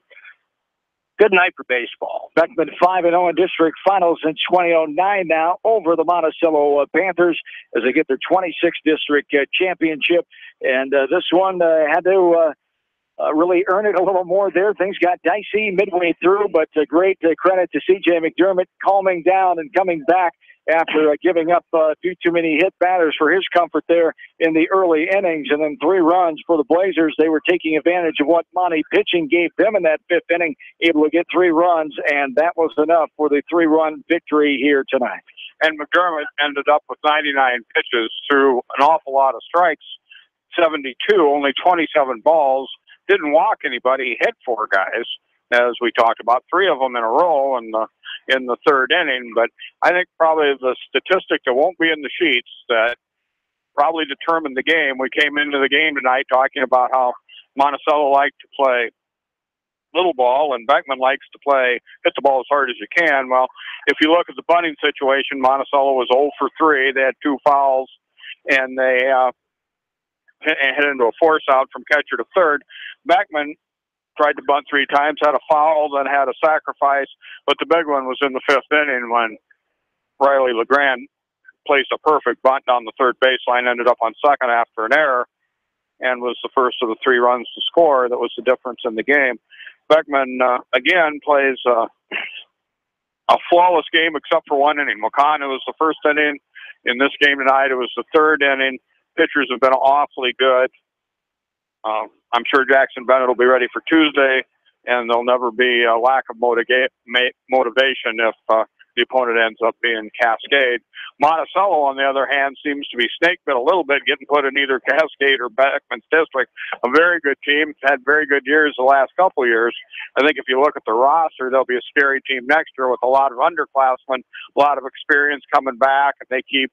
S3: good night for baseball.
S1: Beckman 5-0 in district finals in 2009 now over the Monticello Panthers as they get their 26th district championship. And this one had to really earn it a little more there. Things got dicey midway through, but great credit to C.J. McDermott calming down and coming back after giving up too many hit batters for his comfort there in the early innings. And then 3 runs for the Blazers. They were taking advantage of what Monty pitching gave them in that 5th inning, able to get 3 runs, and that was enough for the 3-run victory here tonight.
S2: And McDermott ended up with 99 pitches through an awful lot of strikes, 72, only 27 balls. Didn't walk anybody. He hit 4 guys, as we talked about, 3 of them in a row in the 3rd inning. But I think probably the statistic that won't be in the sheets that probably determined the game. We came into the game tonight talking about how Monticello liked to play little ball and Beckman likes to hit the ball as hard as you can. Well, if you look at the bunting situation, Monticello was 0 for 3. They had 2 fouls, and they hit into a force out from catcher to third. Beckman tried to bunt 3 times, had a foul, then had a sacrifice, but the big one was in the 5th inning when Riley LeGrand placed a perfect bunt down the third baseline, ended up on second after an error, and was the first of the 3 runs to score. That was the difference in the game. Beckman, again, plays a flawless game except for 1 inning. Wakana was the 1st inning. In this game tonight, it was the 3rd inning. Pitchers have been awfully good. I'm sure Jackson Bennett will be ready for Tuesday, and there'll never be a lack of motivation if the opponent ends up being Cascade. Monticello, on the other hand, seems to be snake bit a little bit, getting put in either Cascade or Beckman's district. A very good team, had very good years the last couple of years. I think if you look at the roster, they'll be a scary team next year with a lot of underclassmen, a lot of experience coming back, and they keep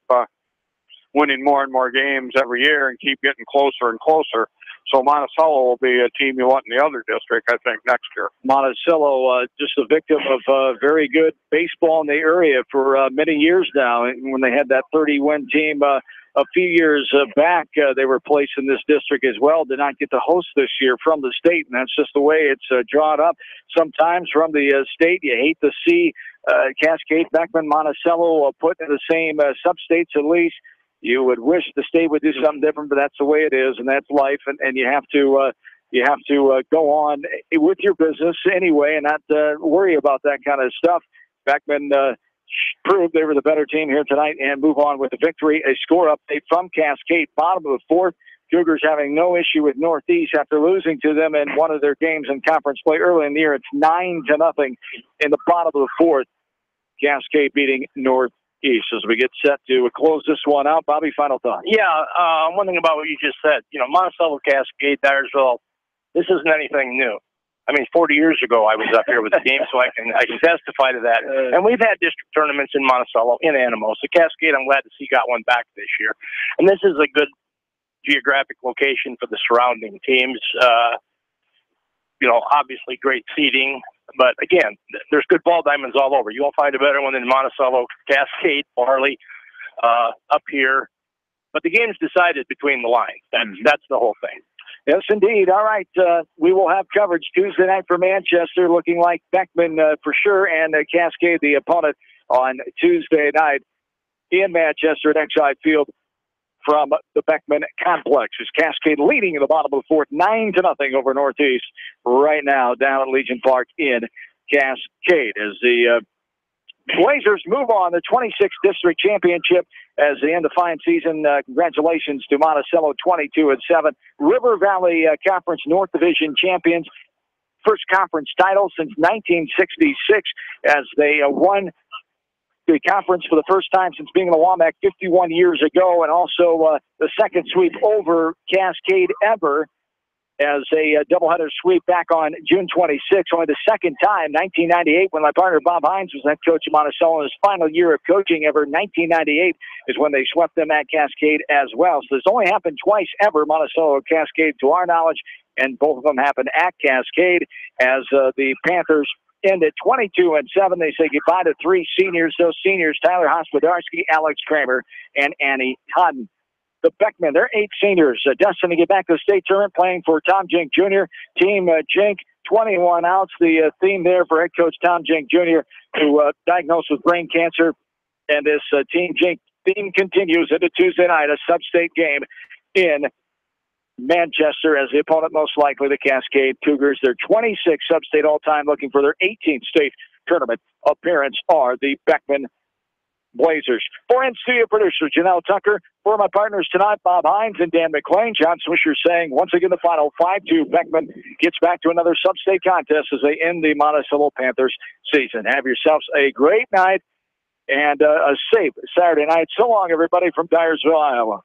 S2: winning more and more games every year and keep getting closer and closer. So Monticello will be a team you want in the other district, I think, next year.
S1: Monticello, just a victim of very good baseball in the area for many years now. And when they had that 30-win team a few years back, they were placed in this district as well. Did not get to host this year from the state, and that's just the way it's drawn up. Sometimes from the state, you hate to see Cascade, Beckman, Monticello put in the same sub-states at least. You would wish the state would do something different, but that's the way it is, and that's life. And you have to go on with your business anyway, and not worry about that kind of stuff. Beckman proved they were the better team here tonight, and move on with the victory. A score update from Cascade, bottom of the 4th. Cougars having no issue with Northeast after losing to them in one of their games in conference play early in the year. It's 9-0 in the bottom of the 4th. Cascade beating Northeast as we get set to close this one out. Bobby, final thoughts?
S3: Yeah, one thing about what you just said, Monticello, Cascade, Dyersville, this isn't anything new. I mean, 40 years ago, I was up here with the game, so I can testify to that. And we've had district tournaments in Monticello, in Animos. The Cascade, I'm glad to see got one back this year. And this is a good geographic location for the surrounding teams. Obviously great seating. But again, there's good ball diamonds all over. You won't find a better one than Monticello, Cascade, Farley, up here. But the game's decided between the lines. That's the whole thing.
S1: Yes, indeed. All right. We will have coverage Tuesday night for Manchester, looking like Beckman for sure, and Cascade, the opponent, on Tuesday night in Manchester at Exide Field from the Beckman complex. Is Cascade leading in the bottom of the 4th, 9-0 over Northeast right now down at Legion Park in Cascade. As the Blazers move on the 26th district championship as they end the fine season. Congratulations to Monticello, 22-7. River Valley Conference North Division champions. First conference title since 1966 as they won the conference for the first time since being in the WAMAC 51 years ago, and also the second sweep over Cascade ever as a doubleheader sweep back on June 26th. Only the second time, 1998, when my partner Bob Hines was head coach of Monticello in his final year of coaching ever. 1998 is when they swept them at Cascade as well. So this only happened twice ever, Monticello and Cascade, to our knowledge, and both of them happened at Cascade as the Panthers end at 22-7. They say goodbye to 3 seniors. Those seniors, Tyler Hospodarski, Alex Kramer, and Annie Hodden. The Beckman, they're 8 seniors destined to get back to the state tournament, playing for Tom Jink Jr. Team Jink, 21 outs. The theme there for head coach Tom Jink Jr., who diagnosed with brain cancer. And this Team Jink theme continues into Tuesday night, a sub-state game in Manchester as the opponent, most likely the Cascade Cougars. Their 26th sub-state all-time, looking for their 18th state tournament appearance, are the Beckman Blazers. For in-studio producer Janelle Tucker, for my partners tonight, Bob Hines and Dan McClain, John Swisher saying once again the final 5-2. Beckman gets back to another sub-state contest as they end the Monticello Panthers season. Have yourselves a great night and a safe Saturday night. So long, everybody, from Dyersville, Iowa.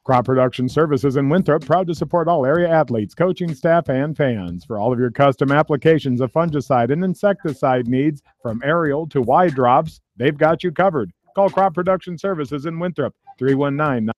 S11: Crop Production Services in Winthrop, proud to support all area athletes, coaching staff, and fans. For all of your custom applications of fungicide and insecticide needs, from aerial to wide drops, they've got you covered. Call Crop Production Services in Winthrop, 319